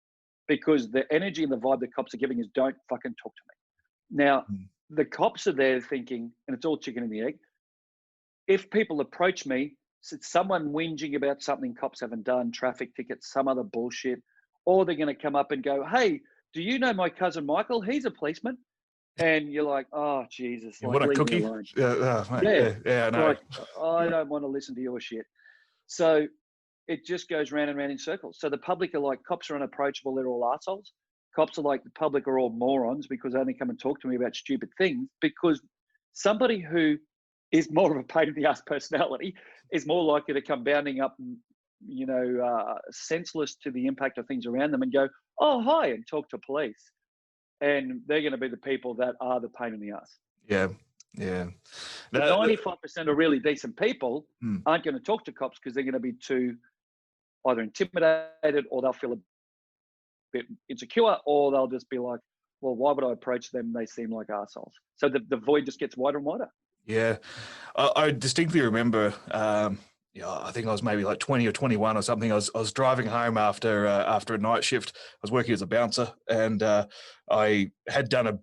[SPEAKER 2] because the energy and the vibe the cops are giving is, don't fucking talk to me. Now, the cops are there thinking, and it's all chicken and the egg, if people approach me, it's someone whinging about something cops haven't done, traffic tickets, some other bullshit, or they're going to come up and go, hey, do you know my cousin Michael? He's a policeman. And you're like, oh, Jesus.
[SPEAKER 1] Like, what a cookie?
[SPEAKER 2] Yeah, no. Like, I don't want to listen to your shit. So it just goes round and round in circles. So the public are like, cops are unapproachable, they're all assholes. Cops are like, the public are all morons, because they only come and talk to me about stupid things. Because somebody who is more of a pain in the ass personality is more likely to come bounding up, senseless to the impact of things around them, and go, oh, hi, and talk to police. And they're going to be the people that are the pain in the ass.
[SPEAKER 1] Yeah, yeah.
[SPEAKER 2] 95% of really decent people aren't going to talk to cops, because they're going to be too either intimidated, or they'll feel a bit insecure, or they'll just be like, well, why would I approach them? They seem like assholes. So the void just gets wider and wider.
[SPEAKER 1] Yeah. I distinctly remember, I think I was maybe like 20 or 21 or something. I was driving home after a night shift. I was working as a bouncer, and I had done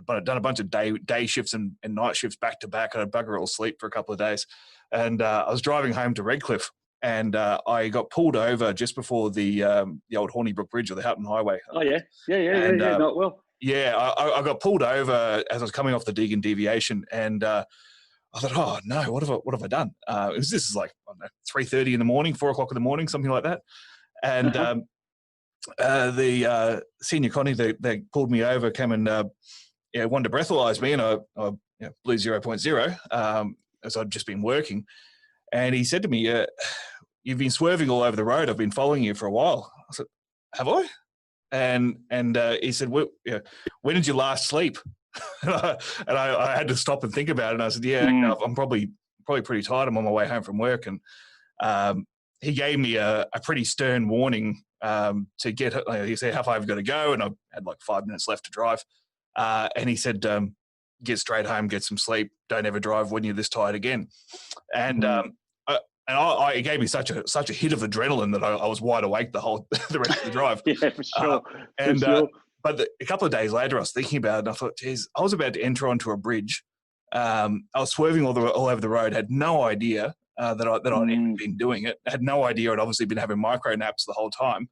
[SPEAKER 1] I'd done a bunch of day shifts and night shifts back to back. I had bugger all sleep for a couple of days. And I was driving home to Redcliffe, and I got pulled over just before the old Hornybrook Bridge or the Houghton Highway.
[SPEAKER 2] Oh, yeah. Yeah. Not well.
[SPEAKER 1] Yeah, I got pulled over as I was coming off the Deagon deviation, and I thought, oh no, what have I done? This is like, I don't know, 3:30 in the morning, 4 o'clock in the morning, something like that. And the senior connie that pulled me over came and wanted to breathalyze me, and I blew 0.0 as I'd just been working. And he said to me, "You've been swerving all over the road. I've been following you for a while." I said, "Have I?" And he said, when did you last sleep? and I had to stop and think about it. And I said, yeah, I'm probably pretty tired. I'm on my way home from work. And he gave me a pretty stern warning to get, he said, how far have you got to go? And I had like 5 minutes left to drive. And he said, get straight home, get some sleep. Don't ever drive when you're this tired again. And it gave me such a hit of adrenaline that I was wide awake the rest of the drive.
[SPEAKER 2] Yeah, for sure.
[SPEAKER 1] But a couple of days later, I was thinking about it, and I thought, geez, I was about to enter onto a bridge. I was swerving all over the road. Had no idea that I'd even been doing it. Had no idea I'd obviously been having micro naps the whole time.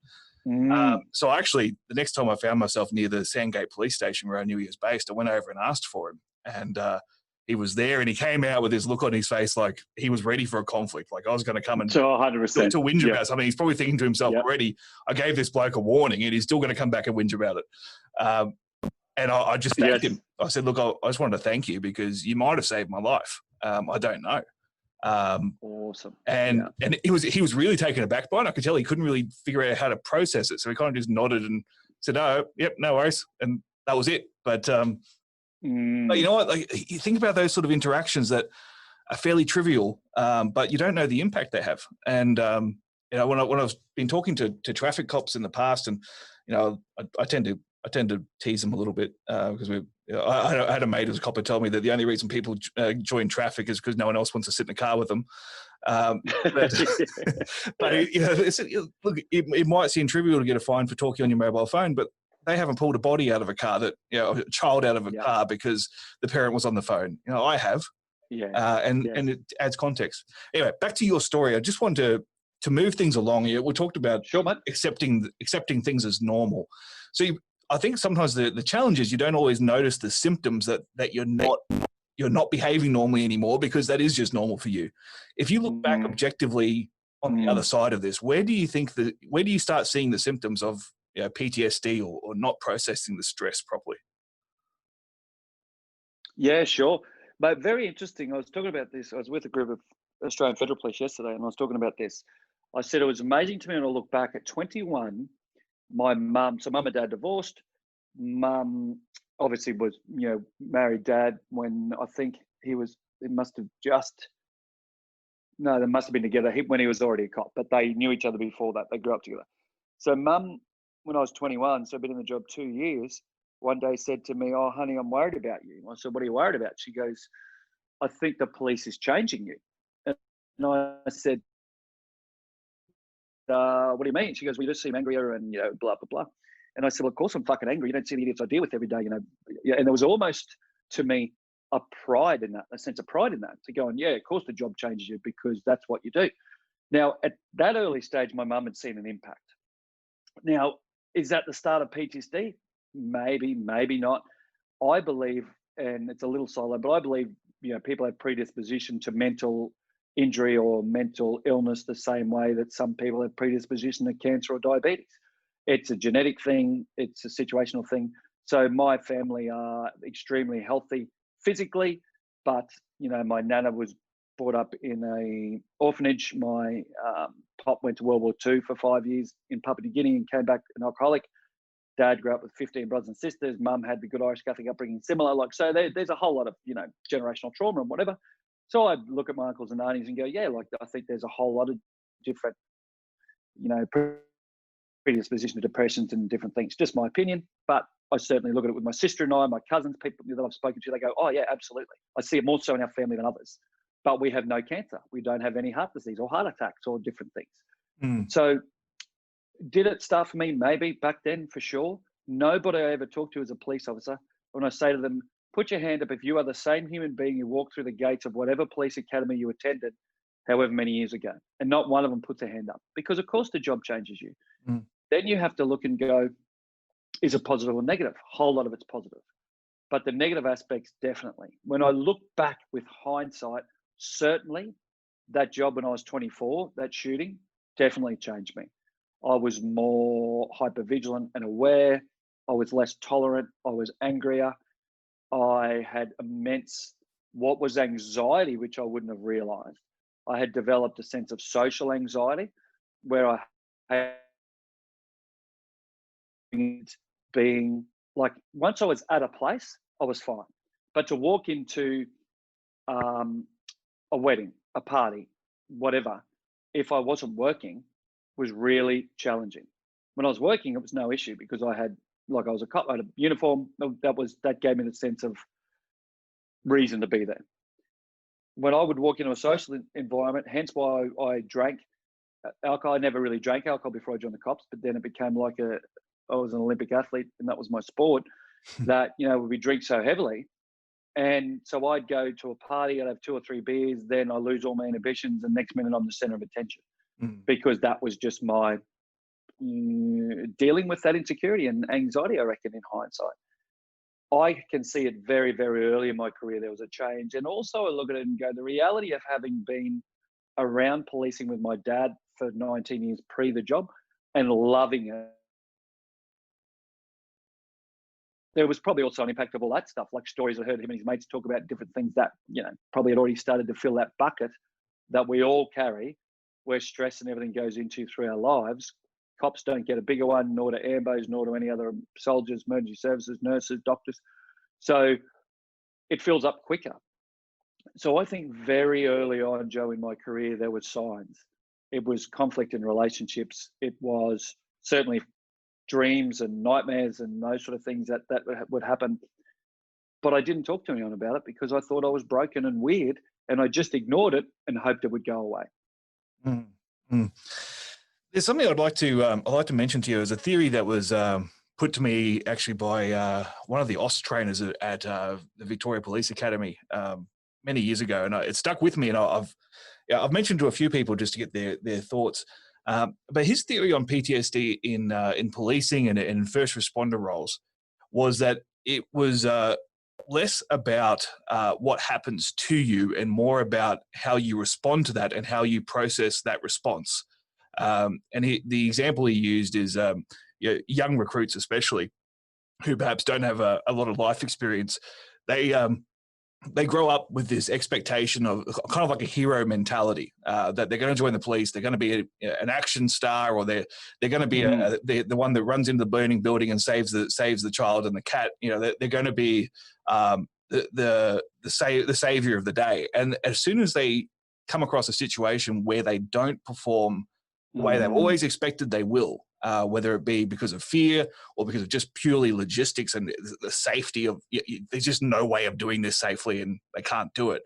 [SPEAKER 1] So actually, the next time I found myself near the Sandgate police station where I knew he was based, I went over and asked for him, and he was there, and he came out with this look on his face like he was ready for a conflict. Like I was going to come and
[SPEAKER 2] to 100%
[SPEAKER 1] to whinge about something. He's probably thinking to himself already, I gave this bloke a warning and he's still going to come back and whinge about it. And I just thanked him. I said, look, I just wanted to thank you because you might have saved my life. I don't know.
[SPEAKER 2] Awesome.
[SPEAKER 1] And he was really taken aback by it. I could tell he couldn't really figure out how to process it. So he kind of just nodded and said, oh, yep, no worries. And that was it. But you know what? Like, you think about those sort of interactions that are fairly trivial, but you don't know the impact they have. And when I've been talking to traffic cops in the past, and I tend to tease them a little bit because I had a mate who's a copper tell me that the only reason people join traffic is because no one else wants to sit in the car with them. But look, it might seem trivial to get a fine for talking on your mobile phone, but they haven't pulled a body out of a car a child out of a car because the parent was on the phone. I have. And it adds context. Anyway, back to your story. I just wanted to move things along here. We talked about accepting things as normal. So I think sometimes the challenge is you don't always notice the symptoms that you're not behaving normally anymore because that is just normal for you. If you look back objectively on the other side of this, where do you start seeing the symptoms of PTSD or not processing the stress properly?
[SPEAKER 2] Yeah, sure. But very interesting. I was talking about this. I was with a group of Australian Federal Police yesterday, and I was talking about this. I said it was amazing to me when I look back at 21. My mum, so mum and dad divorced. Mum obviously was, married dad when I think they must have been together when he was already a cop, but they knew each other before that. They grew up together. So mum, when I was 21, so I've been in the job 2 years, one day said to me, oh, honey, I'm worried about you. I said, what are you worried about? She goes, I think the police is changing you. And I said, what do you mean? She goes, well, you just seem angrier and, blah, blah, blah. And I said, well, of course I'm fucking angry. You don't see the idiots I deal with every day, And there was almost, to me, a sense of pride in that, to go, and of course the job changes you because that's what you do. Now, at that early stage, my mum had seen an impact. Now, is that the start of PTSD? Maybe, maybe not. I believe, and it's a little solo, but I believe, people have predisposition to mental injury or mental illness the same way that some people have predisposition to cancer or diabetes. It's a genetic thing. It's a situational thing. So my family are extremely healthy physically, but, my nana was brought up in a orphanage. My pop went to World War II for 5 years in Papua New Guinea and came back an alcoholic. Dad grew up with 15 brothers and sisters. Mum had the good Irish Catholic upbringing, similar. So there's a whole lot of, generational trauma and whatever. So I look at my uncles and aunties and go, I think there's a whole lot of different, predisposition to depressions and different things. Just my opinion, but I certainly look at it with my sister and I, my cousins, people that I've spoken to, they go, oh yeah, absolutely. I see it more so in our family than others. But we have no cancer. We don't have any heart disease or heart attacks or different things. So did it start for me? Maybe back then, for sure. Nobody I ever talked to as a police officer when I say to them, put your hand up if you are the same human being who walked through the gates of whatever police academy you attended however many years ago. And not one of them puts a hand up, because of course the job changes you.
[SPEAKER 1] Mm.
[SPEAKER 2] Then you have to look and go, is it positive or negative? A whole lot of it's positive. But the negative aspects, definitely. When I look back with hindsight, certainly that job when I was 24, that shooting, definitely changed me. I was more hypervigilant and aware. I was less tolerant. I was angrier. I had immense, what was anxiety, which I wouldn't have realized. I had developed a sense of social anxiety where I had being like, once I was at a place, I was fine. But to walk into a wedding, a party, whatever, if I wasn't working, was really challenging. When I was working, it was no issue because I had, like, I was a cop, I had a uniform. That gave me the sense of reason to be there. When I would walk into a social environment, hence why I drank alcohol. I never really drank alcohol before I joined the cops, but then it became like I was an Olympic athlete and that was my sport. That, we drink so heavily. And so I'd go to a party, I'd have 2 or 3 beers, then I lose all my inhibitions, and next minute I'm the center of attention. Because that was just my dealing with that insecurity and anxiety, I reckon, in hindsight. I can see it very, very early in my career there was a change. And also I look at it and go, the reality of having been around policing with my dad for 19 years pre the job and loving it, there was probably also an impact of all that stuff, like stories I heard him and his mates talk about different things that, probably had already started to fill that bucket that we all carry, where stress and everything goes into through our lives. Cops don't get a bigger one, nor do ambos, nor do any other soldiers, emergency services, nurses, doctors. So it fills up quicker. So I think very early on, Joe, in my career, there were signs. It was conflict in relationships. It was certainly dreams and nightmares and those sort of things that would happen. But I didn't talk to anyone about it because I thought I was broken and weird, and I just ignored it and hoped it would go away.
[SPEAKER 1] Mm-hmm. There's something I'd like to mention to you as a theory that was put to me actually by one of the OS trainers at the Victoria Police Academy many years ago, and it stuck with me. And I've mentioned to a few people just to get their thoughts. But his theory on PTSD in policing and in first responder roles was that it was less about what happens to you and more about how you respond to that and how you process that response. And the example he used is young recruits, especially who perhaps don't have a lot of life experience. They grow up with this expectation of kind of like a hero mentality that they're going to join the police, they're going to be an action star, or they're going to be the one that runs into the burning building and saves the child and the cat. They're going to be the savior of the day. And as soon as they come across a situation where they don't perform the way they've always expected they will, whether it be because of fear or because of just purely logistics and the safety of, there's just no way of doing this safely and they can't do it.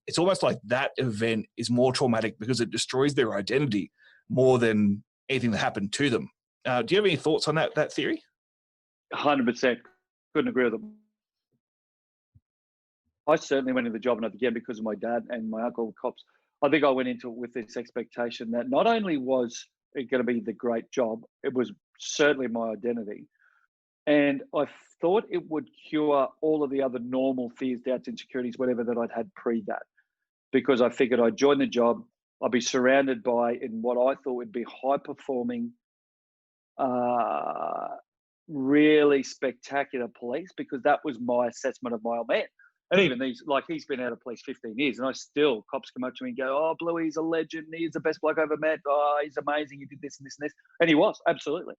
[SPEAKER 1] It's almost like that event is more traumatic because it destroys their identity more than anything that happened to them. Do you have any thoughts on that theory?
[SPEAKER 2] 100%. Couldn't agree with them. I certainly went into the job, and again, because of my dad and my uncle cops, I think I went into it with this expectation that not only was it going to be the great job, it was certainly my identity. And I thought it would cure all of the other normal fears, doubts, insecurities, whatever that I'd had pre that. Because I figured I'd join the job, I'd be surrounded by, in what I thought would be high performing, really spectacular police, because that was my assessment of my old man. And even these, like, he's been out of police 15 years, and cops come up to me and go, "Oh, Bluey's a legend. He's the best bloke I've ever met. Oh, he's amazing. He did this and this and this." And he was, absolutely.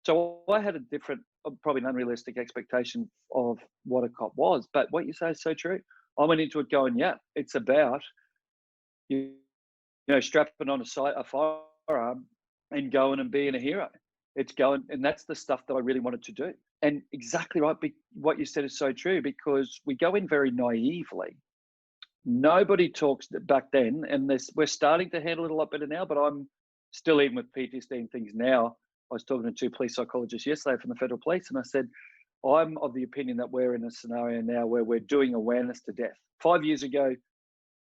[SPEAKER 2] So I had a different, probably an unrealistic expectation of what a cop was. But what you say is so true. I went into it going, yeah, it's about, strapping on a firearm and going and being a hero. It's going, and that's the stuff that I really wanted to do. And exactly right, what you said is so true, because we go in very naively. Nobody talks back then, and we're starting to handle it a lot better now, but I'm still, even with PTSD and things now. I was talking to 2 police psychologists yesterday from the Federal Police, and I said, I'm of the opinion that we're in a scenario now where we're doing awareness to death. 5 years ago,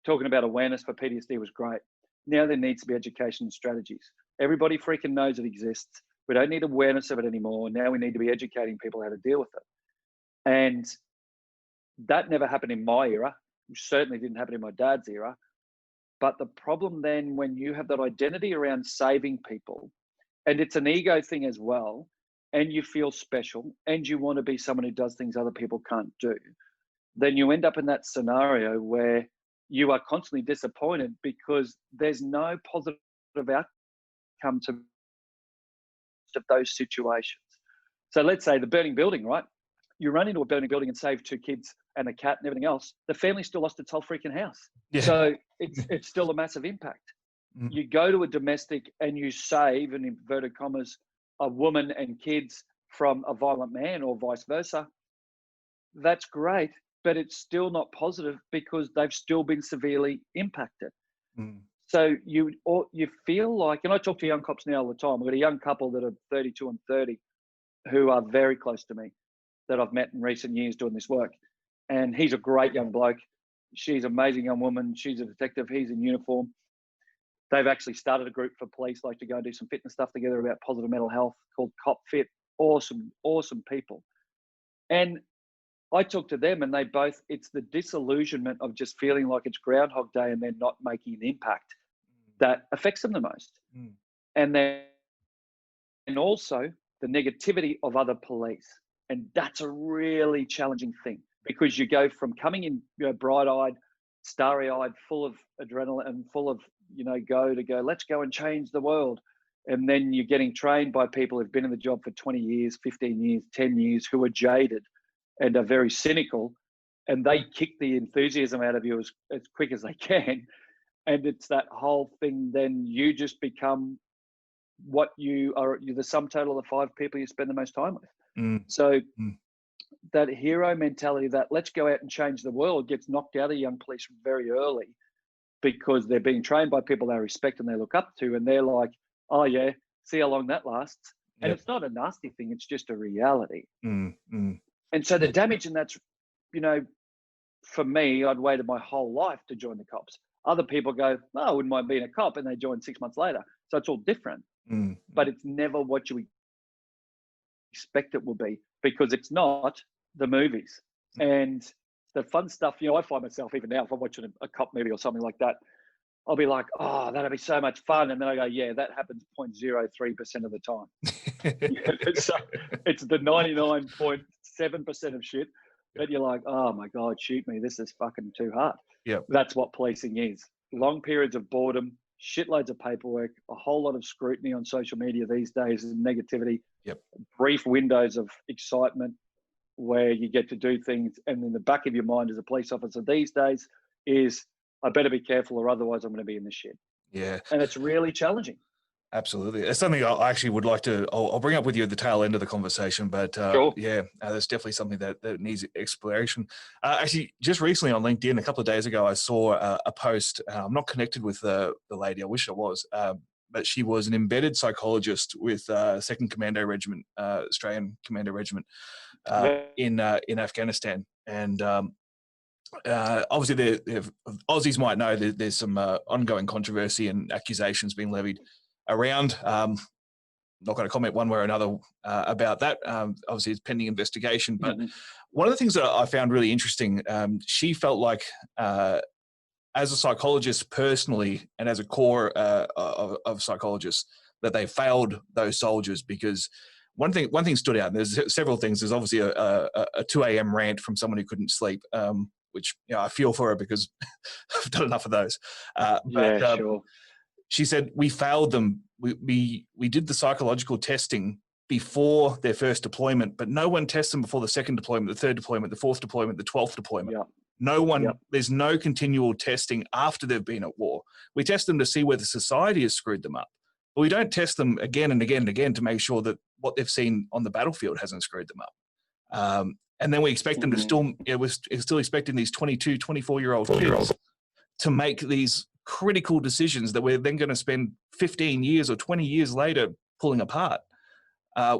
[SPEAKER 2] talking about awareness for PTSD was great. Now there needs to be education and strategies. Everybody freaking knows it exists. We don't need awareness of it anymore. Now we need to be educating people how to deal with it. And that never happened in my era. It certainly didn't happen in my dad's era. But the problem then, when you have that identity around saving people, and it's an ego thing as well, and you feel special, and you want to be someone who does things other people can't do, then you end up in that scenario where you are constantly disappointed because there's no positive outcome to those situations. So let's say the burning building, right? You run into a burning building and save 2 kids and a cat and everything else. The family still lost its whole freaking house. Yeah. So it's still a massive impact. Mm. You go to a domestic and you save, in inverted commas, a woman and kids from a violent man or vice versa. That's great, but it's still not positive because they've still been severely impacted. Mm. So you feel like, and I talk to young cops now all the time. I've got a young couple that are 32 and 30 who are very close to me that I've met in recent years doing this work. And he's a great young bloke. She's an amazing young woman. She's a detective. He's in uniform. They've actually started a group for police, like to go do some fitness stuff together about positive mental health called Cop Fit. Awesome, awesome people. And I talk to them and they both, it's the disillusionment of just feeling like it's Groundhog Day and they're not making an impact that affects them the most. Mm. And also the negativity of other police. And that's a really challenging thing because you go from coming in, bright-eyed, starry-eyed, full of adrenaline and full of, go, let's go and change the world. And then you're getting trained by people who've been in the job for 20 years, 15 years, 10 years, who are jaded and are very cynical, and they kick the enthusiasm out of you as quick as they can. And it's that whole thing, then you just become what you're the sum total of the 5 people you spend the most time with. Mm. So that hero mentality, that let's go out and change the world, gets knocked out of young police very early because they're being trained by people they respect and they look up to, and they're like, oh yeah, see how long that lasts. And It's not a nasty thing, it's just a reality. And so the damage, and that's, for me, I'd waited my whole life to join the cops. Other people go, oh, I wouldn't mind being a cop, and they join 6 months later. So it's all different, but it's never what you expect it will be, because it's not the movies. And the fun stuff, I find myself, even now, if I'm watching a cop movie or something like that, I'll be like, oh, that'd be so much fun. And then I go, yeah, that happens 0.03% of the time. So it's the 99.7% of shit that you're like, oh my God, shoot me. This is fucking too hard. Yeah, that's what policing is. Long periods of boredom, shitloads of paperwork, a whole lot of scrutiny on social media these days, and negativity, brief windows of excitement where you get to do things. And in the back of your mind as a police officer these days is, I better be careful or otherwise I'm going to be in the shit. Yeah. And it's really challenging.
[SPEAKER 1] Absolutely. It's something I actually would like to, I'll bring up with you at the tail end of the conversation, but
[SPEAKER 2] sure.
[SPEAKER 1] There's definitely something that needs exploration. Actually, just recently on LinkedIn, a couple of days ago, I saw a post. I'm not connected with the lady. I wish I was, but she was an embedded psychologist with 2nd Commando Regiment, Australian Commando Regiment in Afghanistan. And obviously, Aussies might know that there's some ongoing controversy and accusations being levied around. Not going to comment one way or another about that. Obviously, it's pending investigation. But one of the things that I found really interesting, she felt like, as a psychologist personally, and as a core of psychologists, that they failed those soldiers because one thing stood out. And there's several things. There's obviously a 2 a.m. rant from someone who couldn't sleep, which I feel for her because I've done enough of those.
[SPEAKER 2] Sure.
[SPEAKER 1] She said, we failed them. We did the psychological testing before their first deployment, but no one tests them before the 2nd deployment, the 3rd deployment, the 4th deployment, the 12th deployment. Yep. No one, there's no continual testing after they've been at war. We test them to see whether society has screwed them up. But we don't test them again and again and again to make sure that what they've seen on the battlefield hasn't screwed them up. And then we expect them to still, we're still expecting these 22, 24-year-old kids to make these critical decisions that we're then going to spend 15 years or 20 years later pulling apart.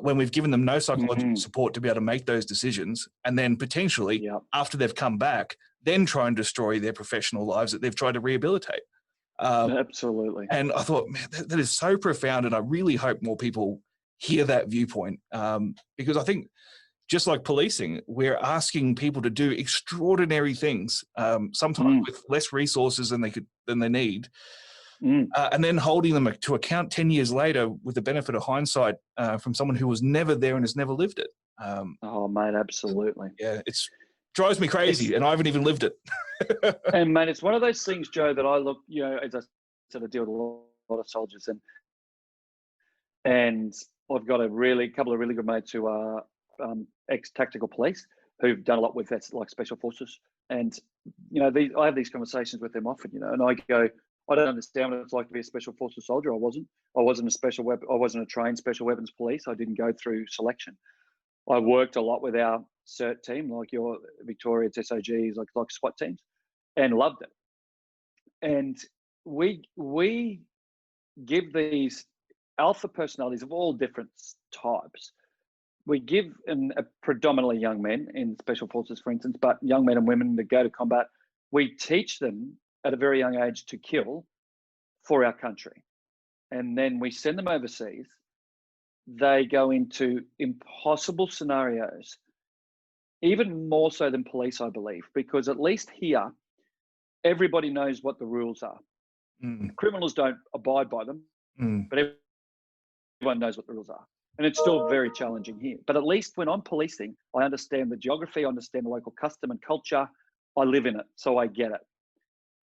[SPEAKER 1] when we've given them no psychological support to be able to make those decisions, and then potentially after they've come back, then try and destroy their professional lives that they've tried to rehabilitate.
[SPEAKER 2] Absolutely.
[SPEAKER 1] And I thought, man, that is so profound, and I really hope more people hear that viewpoint, because I think, just like policing, we're asking people to do extraordinary things, sometimes with less resources than they need, and then holding them to account 10 years later with the benefit of hindsight from someone who was never there and has never lived it.
[SPEAKER 2] Oh, mate, absolutely.
[SPEAKER 1] Yeah, it drives me crazy, and I haven't even lived it.
[SPEAKER 2] And, mate, it's one of those things, Joe, that I look, as I said, I deal with a lot of soldiers, and I've got a couple of really good mates who are ex-tactical police who've done a lot with vets like special forces, and I have these conversations with them often, and I go, I don't understand what it's like to be a special forces soldier. I wasn't a trained special weapons police. I didn't go through selection. I worked a lot with our CERT team, like your Victoria's SOGs, like SWAT teams, and loved it. And we give these alpha personalities of all different types. We give a predominantly young men in special forces, for instance, but young men and women that go to combat, we teach them at a very young age to kill for our country. And then we send them overseas. They go into impossible scenarios, even more so than police, I believe, because at least here, everybody knows what the rules are. Criminals don't abide by them, but everyone knows what the rules are. And it's still very challenging here. But at least when I'm policing, I understand the geography, I understand the local custom and culture. I live in it, so I get it.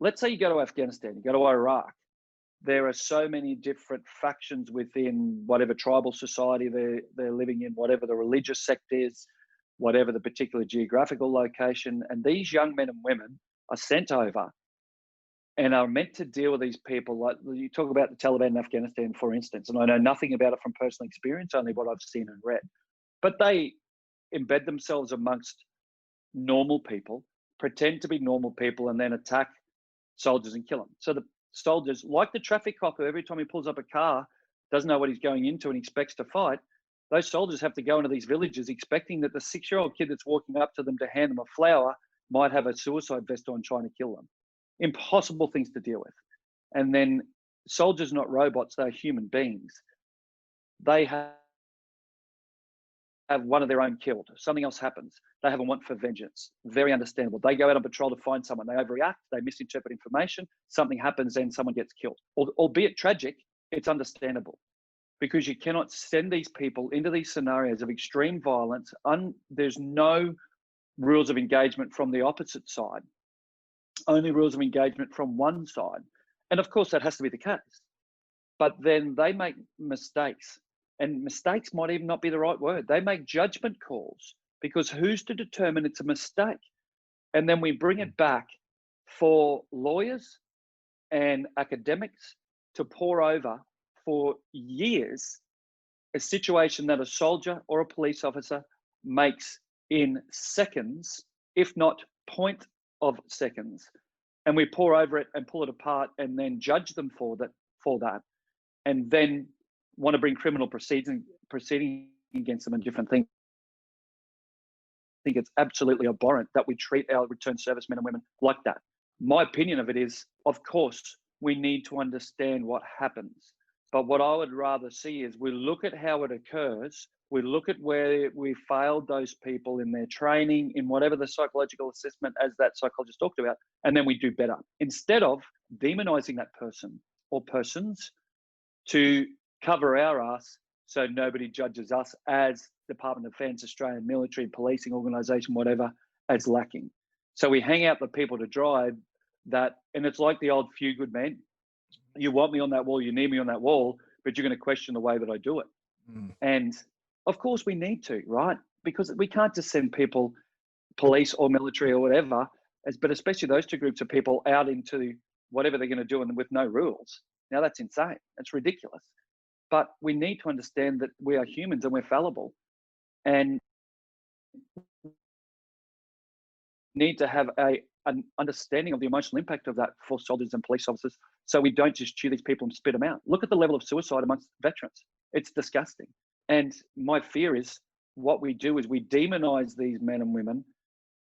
[SPEAKER 2] Let's say you go to Afghanistan, you go to Iraq. There are so many different factions within whatever tribal society they're living in, whatever the religious sect is, whatever the particular geographical location. And these young men and women are sent over and are meant to deal with these people. Like you talk about the Taliban in Afghanistan, for instance, and I know nothing about it from personal experience, only what I've seen and read. But they embed themselves amongst normal people, pretend to be normal people, and then attack soldiers and kill them. So the soldiers, like the traffic cop who every time he pulls up a car doesn't know what he's going into and expects to fight, those soldiers have to go into these villages expecting that the 6-year-old kid that's walking up to them to hand them a flower might have a suicide vest on trying to kill them. Impossible things to deal with. And then soldiers, not robots, they're human beings. They have one of their own killed. Something else happens. They have a want for vengeance. Very understandable. They go out on patrol to find someone. They overreact. They misinterpret information. Something happens and someone gets killed. Albeit tragic, it's understandable because you cannot send these people into these scenarios of extreme violence. There's no rules of engagement from the opposite side. Only rules of engagement from one side. And of course, that has to be the case. But then they make mistakes. And mistakes might even not be the right word. They make judgment calls because who's to determine it's a mistake? And then we bring it back for lawyers and academics to pore over for years a situation that a soldier or a police officer makes in seconds, if not point of seconds. And we pore over it and pull it apart and then judge them for that. And then want to bring criminal proceeding against them and different things. I think it's absolutely abhorrent that we treat our returned servicemen and women like that. My opinion of it is, of course, we need to understand what happens. But what I would rather see is we look at how it occurs. We look at where we failed those people in their training, in whatever the psychological assessment, as that psychologist talked about, and then we do better. Instead of demonizing that person or persons to cover our ass so nobody judges us as Department of Defence, Australian military, policing organisation, whatever, as lacking. So we hang out the people to dry that, and it's like the old few good men. You want me on that wall, you need me on that wall, but you're going to question the way that I do it. And of course we need to, right? Because we can't just send people, police or military or whatever, but especially those two groups of people out into whatever they're going to do and with no rules. Now that's insane. That's ridiculous. But we need to understand that we are humans and we're fallible, and need to have an understanding of the emotional impact of that for soldiers and police officers, so we don't just chew these people and spit them out. Look at the level of suicide amongst veterans. It's disgusting. And my fear is what we do is we demonize these men and women,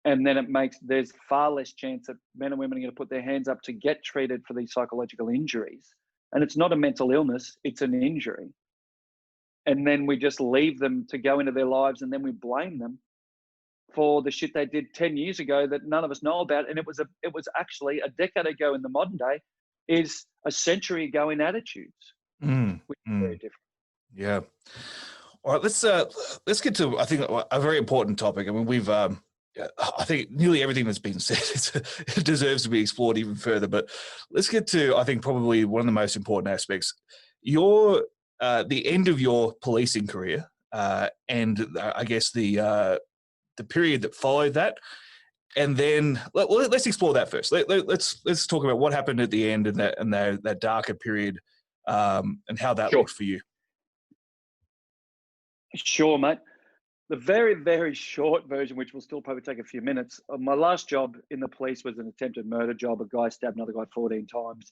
[SPEAKER 2] and then there's far less chance that men and women are going to put their hands up to get treated for these psychological injuries. And it's not a mental illness, it's an injury. And then we just leave them to go into their lives, and then we blame them for the shit they did 10 years ago that none of us know about. And it was actually a decade ago in the modern day, is a century ago in attitudes, which is very different.
[SPEAKER 1] Yeah. All right, let's get to, I think, a very important topic. I mean, I think nearly everything that's been said it deserves to be explored even further. But let's get to, I think, probably one of the most important aspects. The end of your policing career, and I guess the period that followed that, and then let's explore that first. Let's talk about what happened at the end and that darker period, and how that looked for you.
[SPEAKER 2] Sure, mate. The very, very short version, which will still probably take a few minutes, my last job in the police was an attempted murder job. A guy stabbed another guy 14 times.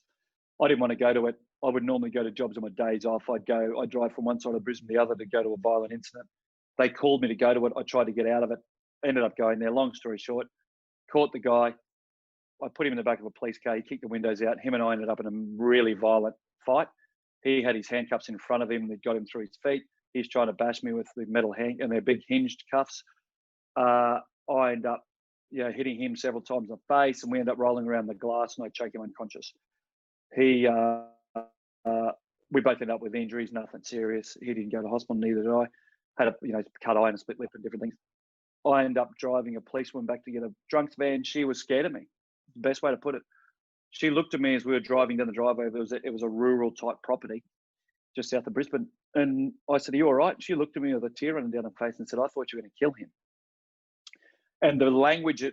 [SPEAKER 2] I didn't want to go to it. I would normally go to jobs on my days off. I'd drive from one side of Brisbane to the other to go to a violent incident. They called me to go to it. I tried to get out of it. Ended up going there. Long story short, caught the guy. I put him in the back of a police car. He kicked the windows out. Him and I ended up in a really violent fight. He had his handcuffs in front of him. They got him through his feet. He's trying to bash me with the metal hand and their big hinged cuffs. I end up, hitting him several times in the face, and we end up rolling around the glass, and I choke him unconscious. We both ended up with injuries, nothing serious. He didn't go to hospital, neither did I. Had a cut eye and a split lip and different things. I ended up driving a policewoman back to get a drunk's van. She was scared of me. The best way to put it. She looked at me as we were driving down the driveway. It was a rural type property just south of Brisbane. And I said, "Are you all right?" She looked at me with a tear running down her face and said, "I thought you were going to kill him." And the language,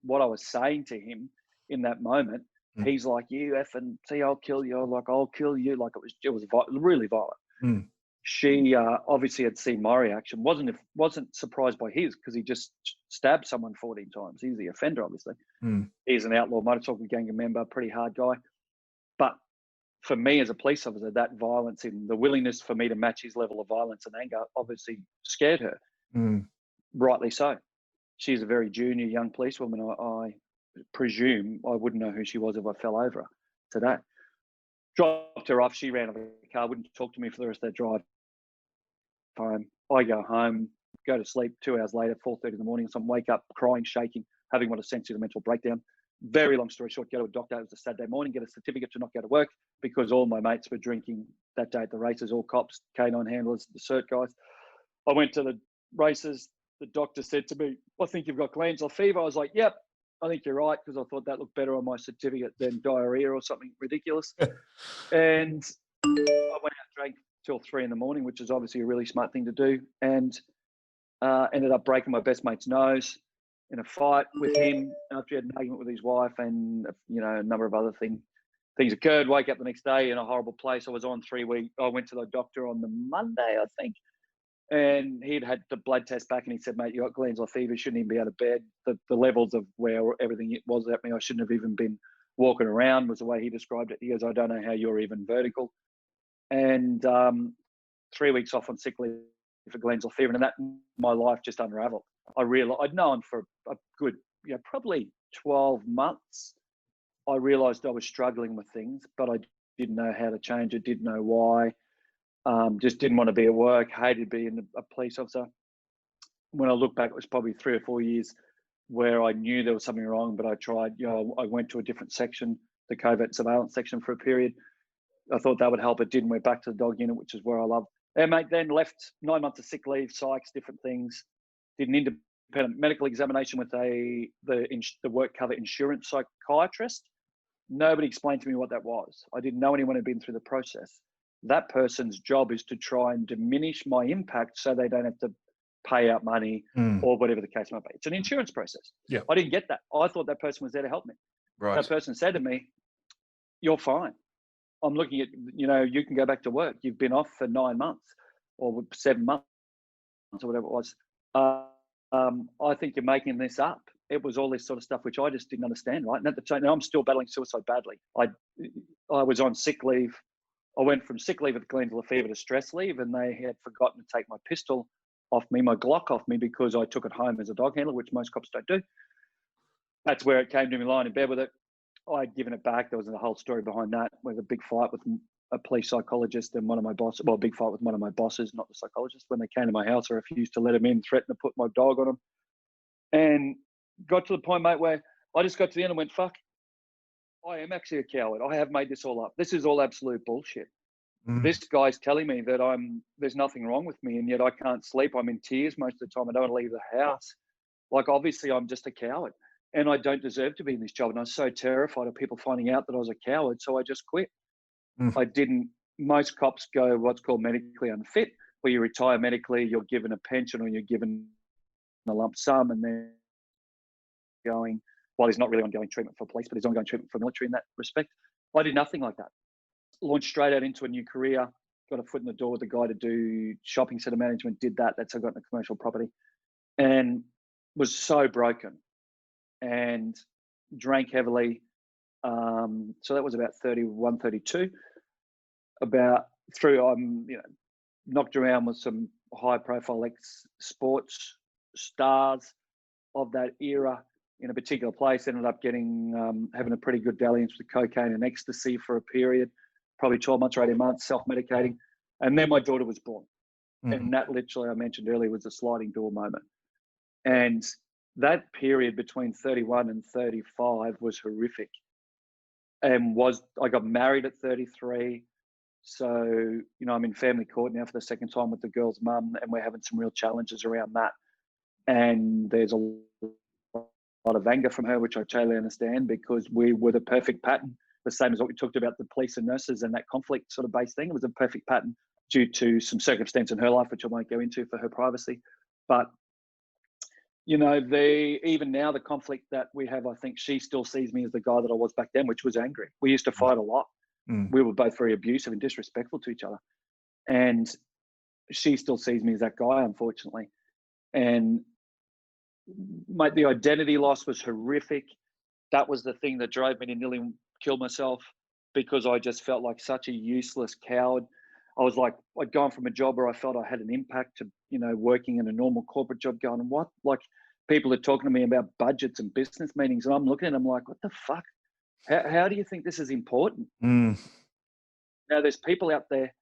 [SPEAKER 2] what I was saying to him in that moment, he's like, "You effing see, I'll kill you." Like, "I'll kill you." Like it was really violent. She obviously had seen my reaction. Wasn't surprised by his, because he just stabbed someone 14 times. He's the offender, obviously. He's an outlaw motorcycle gang member, pretty hard guy. But for me as a police officer, that violence and the willingness for me to match his level of violence and anger obviously scared her. Rightly so. She's a very junior young policewoman. I presume I wouldn't know who she was if I fell over her today. Dropped her off. She ran out of the car, wouldn't talk to me for the rest of that drive home. I go home, go to sleep. 2 hours later, 4:30 in the morning, so I wake up crying, shaking, having what essentially a mental breakdown. Very long story short, go to a doctor. It was a Saturday morning, get a certificate to not go to work because all my mates were drinking that day at the races, all cops, canine handlers, the cert guys. I went to the races. The doctor said to me, "I think you've got glandular fever." I was like, "Yep, I think you're right," because I thought that looked better on my certificate than diarrhea or something ridiculous. And I went out and drank till 3 in the morning, which is obviously a really smart thing to do, and ended up breaking my best mate's nose in a fight with him after he had an argument with his wife, and a number of other things occurred. Wake up the next day in a horrible place. I was on 3 weeks. I went to the doctor on the Monday, I think, and he'd had the blood test back, and he said, "Mate, you got glandular fever. Shouldn't even be out of bed. The levels of where everything was at me, I shouldn't have even been walking around," was the way he described it. He goes, "I don't know how you're even vertical." And 3 weeks off on sick leave for glandular fever, and that my life just unraveled. I realized I'd known for a good, probably 12 months. I realized I was struggling with things, but I didn't know how to change it, didn't know why. Just didn't want to be at work, hated being a police officer. When I look back, it was probably 3 or 4 years where I knew there was something wrong, but I tried, I went to a different section, the Covert and Surveillance section, for a period. I thought that would help. It didn't. Went back to the dog unit, which is where I love. And mate, then left 9 months of sick leave, psychs, different things. Did an independent medical examination with the work cover insurance psychiatrist. Nobody explained to me what that was. I didn't know anyone who'd been through the process. That person's job is to try and diminish my impact so they don't have to pay out money or whatever the case might be. It's an insurance process.
[SPEAKER 1] Yeah.
[SPEAKER 2] I didn't get that. I thought that person was there to help me.
[SPEAKER 1] Right.
[SPEAKER 2] That person said to me, "You're fine. I'm looking at, you can go back to work. You've been off for 9 months or 7 months or whatever it was. I think you're making this up." It was all this sort of stuff, which I just didn't understand, right? And at the time, I'm still battling suicide badly. I was on sick leave I went from sick leave at the glandular fever to stress leave, and they had forgotten to take my pistol off me, my Glock off me, because I took it home as a dog handler, which most cops don't do. That's where it came to me lying in bed with it. I'd given it back. There was a whole story behind that, with a big fight with a police psychologist and one of my bosses. Well, a big fight with one of my bosses, not the psychologist. When they came to my house, I refused to let them in, threatened to put my dog on them, and got to the point, mate, where I just got to the end and went, fuck, I am actually a coward. I have made this all up. This is all absolute bullshit. This guy's telling me that there's nothing wrong with me, and yet I can't sleep. I'm in tears most of the time. I don't want to leave the house. Like, obviously, I'm just a coward, and I don't deserve to be in this job. And I was so terrified of people finding out that I was a coward, so I just quit. I didn't. Most cops go what's called medically unfit, where you retire medically, you're given a pension or you're given a lump sum, and they're going, well, there's not really ongoing treatment for police, but there's ongoing treatment for military in that respect. I did nothing like that. Launched straight out into a new career, got a foot in the door with a guy to do shopping centre management, did that. That's how I got into commercial property, and was so broken and drank heavily. So that was about 31, 32. About through, knocked around with some high profile sports stars of that era in a particular place. Ended up getting, having a pretty good dalliance with cocaine and ecstasy for a period, probably 12 months or 18 months, self-medicating. And then my daughter was born. And that literally, I mentioned earlier, was a sliding door moment. And that period between 31 and 35 was horrific. And I got married at 33. So, I'm in family court now for the second time with the girl's mum, and we're having some real challenges around that. And there's a lot of anger from her, which I totally understand, because we were the perfect pattern, the same as what we talked about, the police and nurses and that conflict sort of based thing. It was a perfect pattern due to some circumstance in her life, which I won't go into for her privacy. But, even now, the conflict that we have, I think she still sees me as the guy that I was back then, which was angry. We used to fight a lot. We were both very abusive and disrespectful to each other. And she still sees me as that guy, unfortunately. And the identity loss was horrific. That was the thing that drove me to nearly kill myself, because I just felt like such a useless coward. I was like, I'd gone from a job where I felt I had an impact to, working in a normal corporate job, going, what? Like, people are talking to me about budgets and business meetings, and I'm looking at them like, what the fuck? How do you think this is important? Now, there's people out there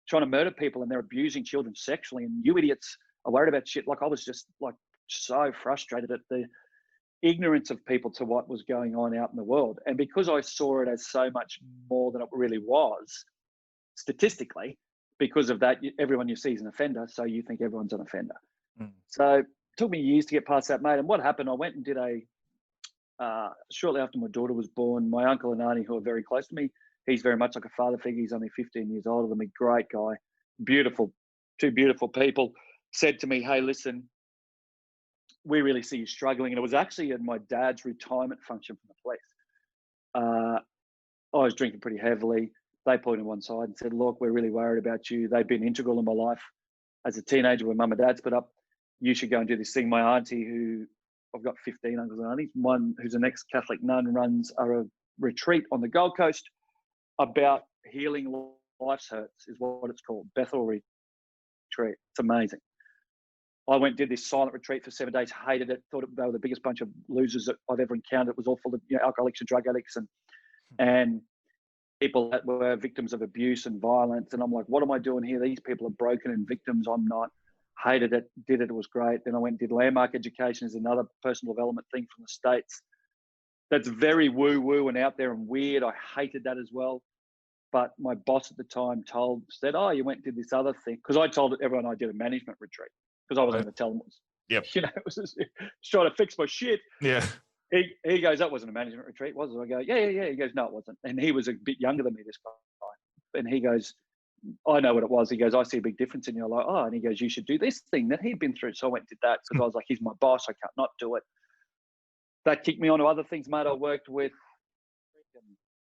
[SPEAKER 2] trying to murder people, and they're abusing children sexually, and you idiots are worried about shit. Like, I was just like so frustrated at the ignorance of people to what was going on out in the world. And because I saw it as so much more than it really was, statistically, because of that, everyone you see is an offender, so you think everyone's an offender. So it took me years to get past that, mate. And what happened, I went and did shortly after my daughter was born, my uncle and auntie, who are very close to me, he's very much like a father figure. He's only 15 years older than me, great guy, two beautiful people, said to me, hey, listen, we really see you struggling. And it was actually at my dad's retirement function from the police. I was drinking pretty heavily. They pulled me to one side and said, look, we're really worried about you. They've been integral in my life as a teenager when mum and dad split up. You should go and do this thing. My auntie, who I've got 15 uncles and aunties, one who's an ex-Catholic nun, runs a retreat on the Gold Coast about healing life's hurts, is what it's called, Bethel Retreat. It's amazing. I went and did this silent retreat for 7 days, hated it, thought they were the biggest bunch of losers that I've ever encountered. It was all full of alcoholics and drug addicts and people that were victims of abuse and violence. And I'm like, what am I doing here? These people are broken and victims. I'm not. Hated it, did it. It was great. Then I went and did landmark education, is another personal development thing from the States. That's very woo-woo and out there and weird. I hated that as well. But my boss at the time said, oh, you went and did this other thing. Because I told everyone I did a management retreat, because I wasn't going to tell them. It was just trying to fix my shit.
[SPEAKER 1] Yeah.
[SPEAKER 2] He goes, that wasn't a management retreat, was it? I go, yeah. He goes, no, it wasn't. And he was a bit younger than me, this guy. And he goes, I know what it was. He goes, I see a big difference in you. I'm like, oh, and he goes, you should do this thing that he'd been through. So I went and did that, because I was like, he's my boss. I can't not do it. That kicked me on to other things, mate. I worked with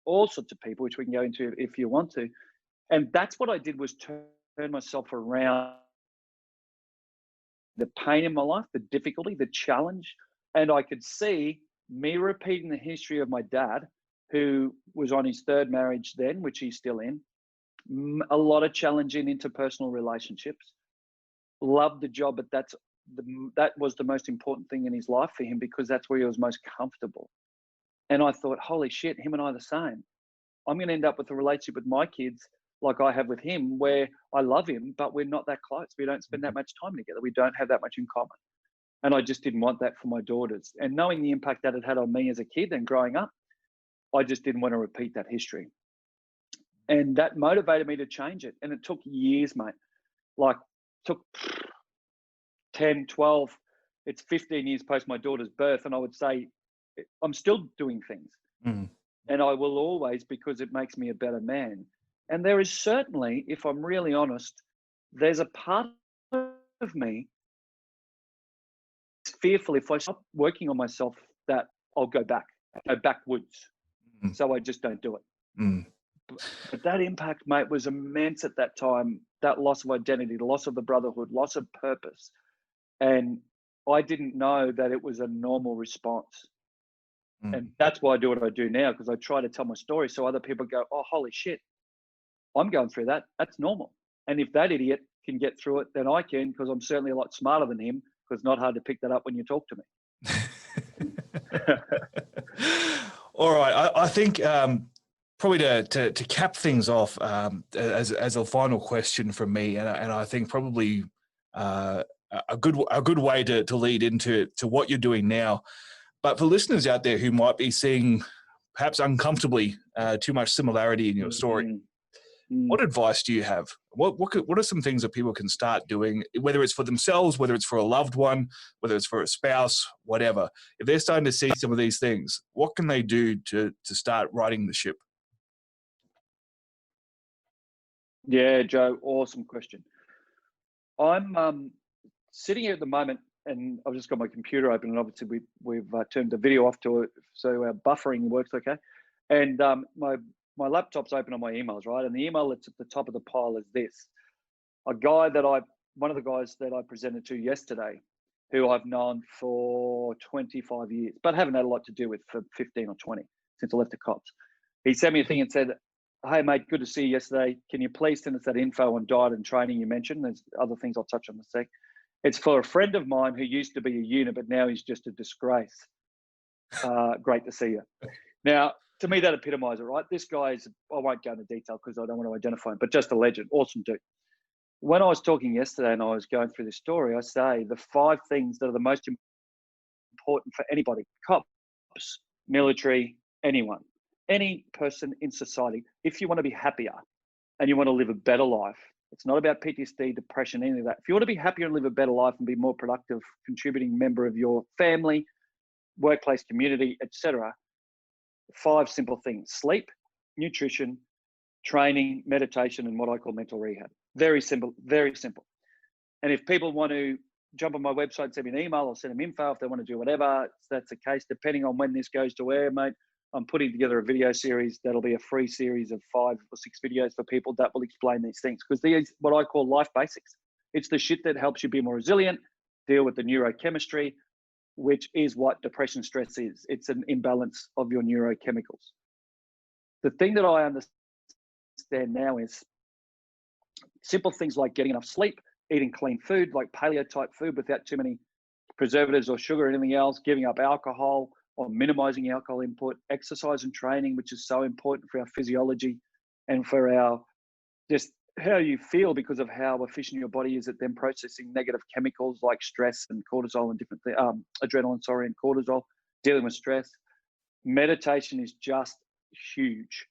[SPEAKER 2] all sorts of people, which we can go into if you want to. And that's what I did, was turn myself around. The pain in my life, the difficulty, the challenge. And I could see me repeating the history of my dad who was on his third marriage then, which he's still in. A lot of challenging interpersonal relationships. Loved the job, but that was the most important thing in his life for him, because that's where he was most comfortable. And I thought, holy shit, him and I are the same. I'm going to end up with a relationship with my kids like I have with him, where I love him, but we're not that close. We don't spend that much time together. We don't have that much in common. And I just didn't want that for my daughters. And knowing the impact that it had on me as a kid and growing up, I just didn't want to repeat that history. And that motivated me to change it. And it took years, mate. Like, took 10, 12, it's 15 years post my daughter's birth. And I would say I'm still doing things.
[SPEAKER 1] Mm.
[SPEAKER 2] And I will always, because it makes me a better man. And there is certainly, if I'm really honest, there's a part of me that's fearful if I stop working on myself that I'll go backwards.
[SPEAKER 1] Mm.
[SPEAKER 2] So I just don't do it.
[SPEAKER 1] Mm.
[SPEAKER 2] But that impact, mate, was immense at that time. That loss of identity, the loss of the brotherhood, loss of purpose. And I didn't know that it was a normal response.
[SPEAKER 1] Mm.
[SPEAKER 2] And that's why I do what I do now, because I try to tell my story so other people go, oh, holy shit, I'm going through that. That's normal. And if that idiot can get through it, then I can, because I'm certainly a lot smarter than him, because it's not hard to pick that up when you talk to me.
[SPEAKER 1] All right. I think probably to cap things off as a final question from me, and I think probably a good way to lead into what you're doing now. But for listeners out there who might be seeing perhaps uncomfortably too much similarity in your story, what advice do you have? What are some things that people can start doing, whether it's for themselves, whether it's for a loved one, whether it's for a spouse, whatever? If they're starting to see some of these things, what can they do to start righting the ship?
[SPEAKER 2] Yeah, Joe, awesome question. I'm sitting here at the moment, and I've just got my computer open, and obviously we've turned the video off to it, so our buffering works okay. And my laptop's open on my emails, right? And the email that's at the top of the pile is this: one of the guys that I presented to yesterday, who I've known for 25 years, but haven't had a lot to do with for 15 or 20 since I left the cops. He sent me a thing and said, hey, mate, good to see you yesterday. Can you please send us that info on diet and training you mentioned? There's other things I'll touch on in a sec. It's for a friend of mine who used to be a unit, but now he's just a disgrace. Great to see you. Now, to me, that epitomizes it, right? This guy is, I won't go into detail because I don't want to identify him, but just a legend. Awesome dude. When I was talking yesterday and I was going through this story, I say the 5 things that are the most important for anybody, cops, military, anyone, any person in society. If you want to be happier and you want to live a better life, it's not about PTSD, depression, any of that. If you want to be happier and live a better life and be more productive, contributing member of your family, workplace, community, etc., 5 simple things: sleep, nutrition, training, meditation, and what I call mental rehab. Very simple, very simple. And if people want to jump on my website, send me an email, I'll send them info. If they want to do whatever, if that's the case, depending on when this goes to air, mate, I'm putting together a video series that'll be a free series of 5 or 6 videos for people that will explain these things, because these what I call life basics. It's the shit that helps you be more resilient, deal with the neurochemistry, which is what depression stress is. It's an imbalance of your neurochemicals. The thing that I understand now is simple things like getting enough sleep, eating clean food, like paleo type food without too many preservatives or sugar or anything else, giving up alcohol or minimizing alcohol input, exercise and training, which is so important for our physiology and for our just how you feel, because of how efficient your body is at then processing negative chemicals like stress and cortisol and different things, adrenaline, and cortisol, dealing with stress. Meditation is just huge.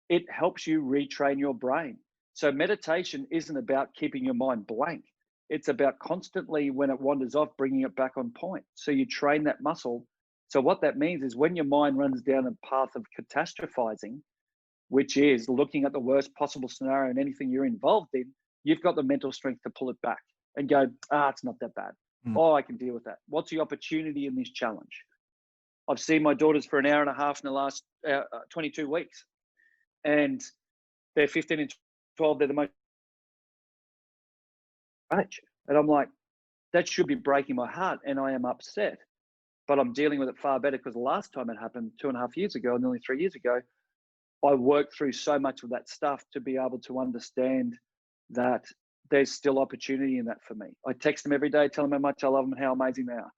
[SPEAKER 2] It helps you retrain your brain. So meditation isn't about keeping your mind blank. It's about constantly, when it wanders off, bringing it back on point. So you train that muscle. So what that means is when your mind runs down a path of catastrophizing, which is looking at the worst possible scenario in anything you're involved in, you've got the mental strength to pull it back and go, it's not that bad. Oh, I can deal with that. What's the opportunity in this challenge? I've seen my daughters for an hour and a half in the last 22 weeks. And they're 15 and 12. They're the most age. And I'm like, that should be breaking my heart. And I am upset. but I'm dealing with it far better because the last time it happened 2.5 years ago, nearly 3 years ago, I worked through so much of that stuff to be able to understand that there's still opportunity in that for me. I text them every day, tell them how much I love them and how amazing they are.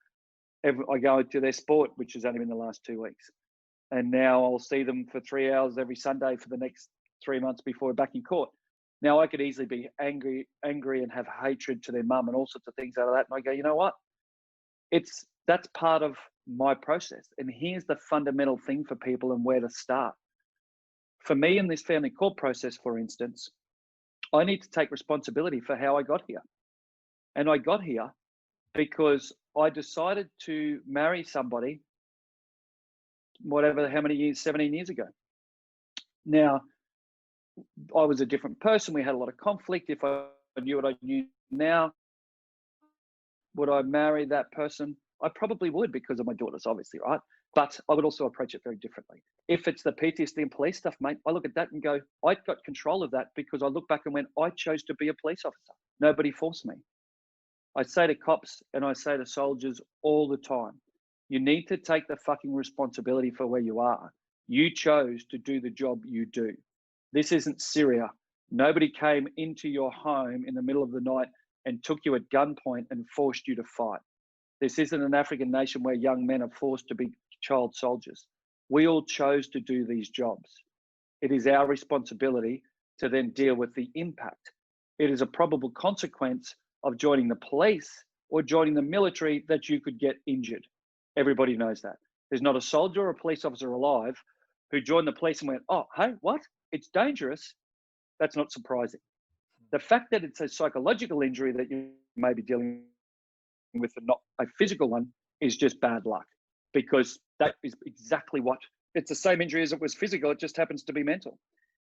[SPEAKER 2] I go to their sport, which has only been the last 2 weeks. And now I'll see them for 3 hours every Sunday for the next 3 months before we're back in court. Now I could easily be angry and have hatred to their mum and all sorts of things out of that. And I go, you know what? That's part of my process. And here's the fundamental thing for people and where to start. For me in this family court process, for instance, I need to take responsibility for how I got here. And I got here because I decided to marry somebody, how many years, 17 years ago. Now, I was a different person. We had a lot of conflict. If I knew what I knew now, would I marry that person? I probably would because of my daughters, obviously, right? But I would also approach it very differently. If it's the PTSD and police stuff, mate, I look at that and go, I got control of that because I look back and went, I chose to be a police officer. Nobody forced me. I say to cops and I say to soldiers all the time, you need to take the fucking responsibility for where you are. You chose to do the job you do. This isn't Syria. Nobody came into your home in the middle of the night and took you at gunpoint and forced you to fight. This isn't an African nation where young men are forced to be child soldiers. We all chose to do these jobs. It is our responsibility to then deal with the impact. It is a probable consequence of joining the police or joining the military that you could get injured. Everybody knows that. There's not a soldier or a police officer alive who joined the police and went, oh, hey, what? It's dangerous. That's not surprising. The fact that it's a psychological injury that you may be dealing with and not a physical one is just bad luck, because that is exactly what, it's the same injury as it was physical. It just happens to be mental.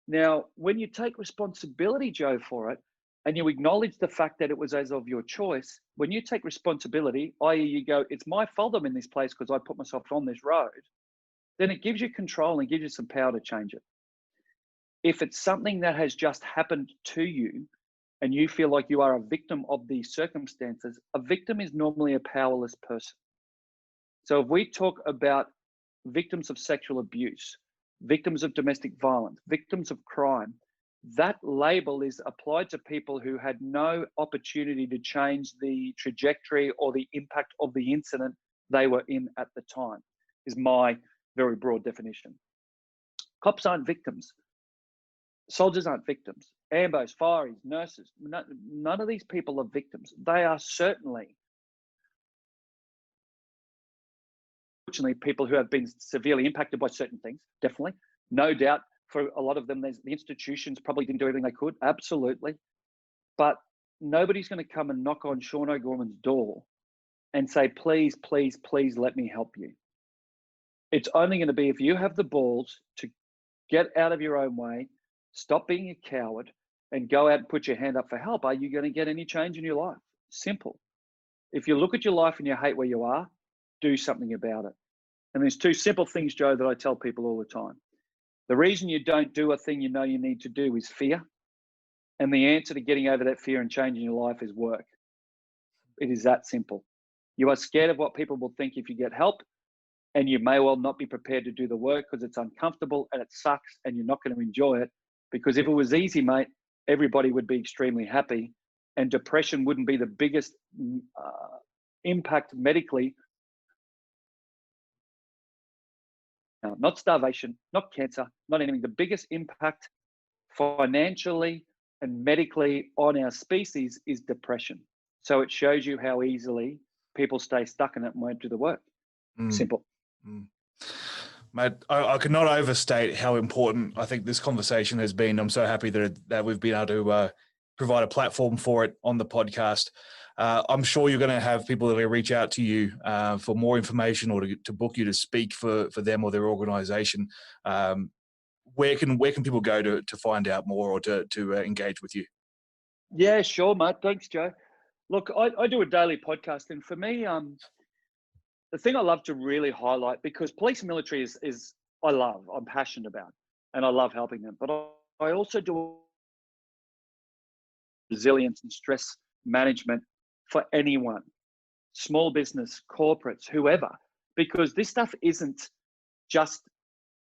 [SPEAKER 2] Now, when you take responsibility, Joe, for it, and you acknowledge the fact that it was as of your choice, when you take responsibility, i.e. you go, it's my fault I'm in this place because I put myself on this road, then it gives you control and gives you some power to change it. If it's something that has just happened to you and you feel like you are a victim of these circumstances, a victim is normally a powerless person. So if we talk about victims of sexual abuse, victims of domestic violence, victims of crime, that label is applied to people who had no opportunity to change the trajectory or the impact of the incident they were in at the time, is my very broad definition. Cops aren't victims. Soldiers aren't victims. Ambos, fireys, nurses, none of these people are victims. They are certainly, unfortunately, people who have been severely impacted by certain things, definitely. No doubt for a lot of them, the institutions probably didn't do everything they could, absolutely. But nobody's going to come and knock on Shaun O'Gorman's door and say, please, please, please let me help you. It's only going to be if you have the balls to get out of your own way, stop being a coward, and go out and put your hand up for help. Are you going to get any change in your life? Simple. If you look at your life and you hate where you are, do something about it. And there's two simple things, Joe, that I tell people all the time. The reason you don't do a thing you know you need to do is fear. And the answer to getting over that fear and changing your life is work. It is that simple. You are scared of what people will think if you get help, and you may well not be prepared to do the work because it's uncomfortable and it sucks and you're not going to enjoy it. Because if it was easy, mate, everybody would be extremely happy, and depression wouldn't be the biggest impact medically. Not starvation, not cancer, not anything. The biggest impact financially and medically on our species is depression. So it shows you how easily people stay stuck in it and won't do the work. Simple.
[SPEAKER 1] Mate, I cannot overstate how important I think this conversation has been. I'm so happy that we've been able to provide a platform for it on the podcast. I'm sure you're going to have people that will reach out to you for more information or to book you to speak for them or their organisation. Where can people go to find out more or to engage with you?
[SPEAKER 2] Yeah, sure, mate. Thanks, Joe. Look, I do a daily podcast, and for me, the thing I love to really highlight, because police and military is I'm passionate about, and I love helping them. But I also do resilience and stress management for anyone, small business, corporates, whoever. because this stuff isn't just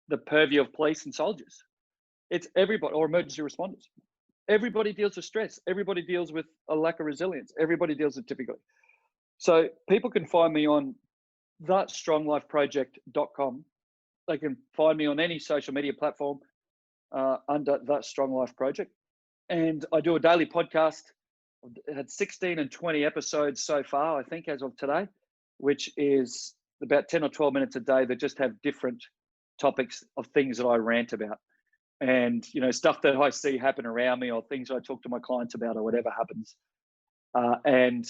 [SPEAKER 2] the purview of police and soldiers. It's everybody, or emergency responders. Everybody deals with stress. Everybody deals with a lack of resilience. Everybody deals with difficulty. So people can find me on thatstronglifeproject.com. They can find me on any social media platform under That Strong Life Project. And I do a daily podcast. I've had 16 and 20 episodes so far, I think, as of today, which is about 10 or 12 minutes a day that just have different topics of things that I rant about. And, stuff that I see happen around me or things I talk to my clients about or whatever happens. And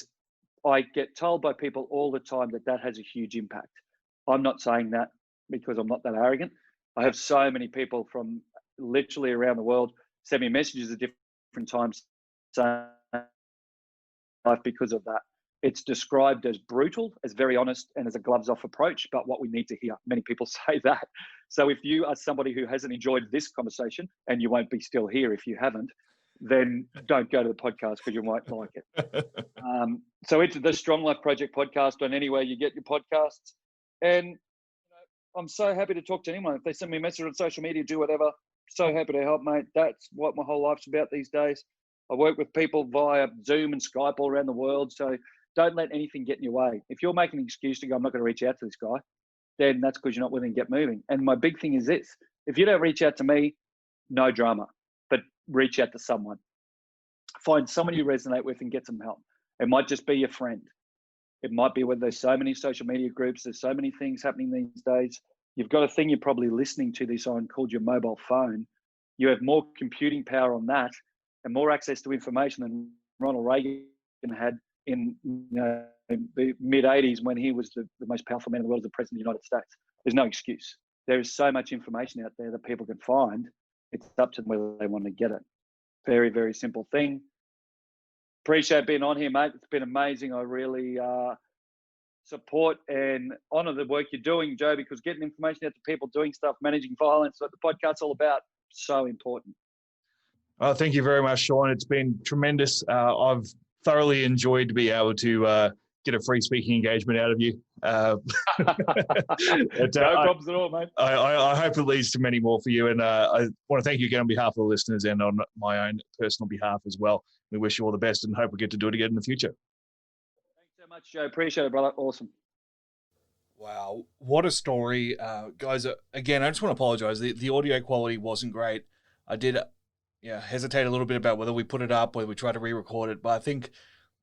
[SPEAKER 2] I get told by people all the time that has a huge impact. I'm not saying that because I'm not that arrogant. I have so many people from literally around the world send me messages at different times saying because of that. It's described as brutal, as very honest, and as a gloves-off approach, but what we need to hear. Many people say that. So if you are somebody who hasn't enjoyed this conversation, and you won't be still here if you haven't, then don't go to the podcast because you might like it. So it's the Strong Life Project podcast on anywhere you get your podcasts. And I'm so happy to talk to anyone. If they send me a message on social media, do whatever. So happy to help, mate. That's what my whole life's about these days. I work with people via Zoom and Skype all around the world. So don't let anything get in your way. If you're making an excuse to go, I'm not going to reach out to this guy, then that's because you're not willing to get moving. And my big thing is this: if you don't reach out to me, no drama, but reach out to someone. Find someone you resonate with and get some help. It might just be your friend. It might be where there's so many social media groups, there's so many things happening these days. You've got a thing you're probably listening to this on called your mobile phone. You have more computing power on that and more access to information than Ronald Reagan had in the mid-'80s when he was the most powerful man in the world as the president of the United States. There's no excuse. There is so much information out there that people can find. It's up to them whether they want to get it. Very, very simple thing. Appreciate being on here, mate. It's been amazing. I really support and honor the work you're doing, Joe, because getting information out to people, doing stuff, managing violence, like the podcast's all about, so important.
[SPEAKER 1] Thank you very much, Shaun. It's been tremendous. I've thoroughly enjoyed being able to get a free speaking engagement out of you.
[SPEAKER 2] No problems at all, mate.
[SPEAKER 1] I hope it leads to many more for you. And I want to thank you again on behalf of the listeners and on my own personal behalf as well. We wish you all the best and hope we get to do it again in the future.
[SPEAKER 2] Thanks so much, Joe. Appreciate it, brother. Awesome.
[SPEAKER 1] Wow. What a story. Guys, again, I just want to apologize. The audio quality wasn't great. I did hesitate a little bit about whether we put it up, whether we try to re-record it, but I think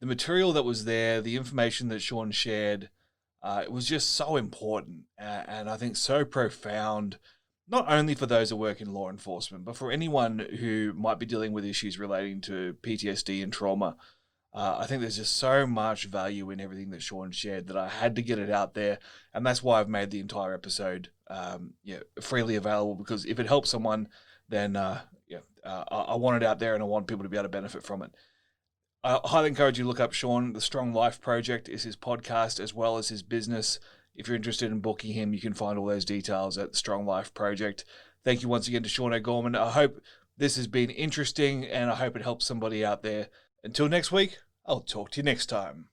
[SPEAKER 1] the material that was there, the information that Shaun shared, it was just so important and I think so profound, not only for those who work in law enforcement, but for anyone who might be dealing with issues relating to PTSD and trauma. I think there's just so much value in everything that Shaun shared that I had to get it out there, and that's why I've made the entire episode freely available, because if it helps someone, then I want it out there and I want people to be able to benefit from it. I highly encourage you to look up Shaun. The Strong Life Project is his podcast as well as his business. If you're interested in booking him, you can find all those details at the Strong Life Project. Thank you once again to Shaun O'Gorman. I hope this has been interesting and I hope it helps somebody out there. Until next week, I'll talk to you next time.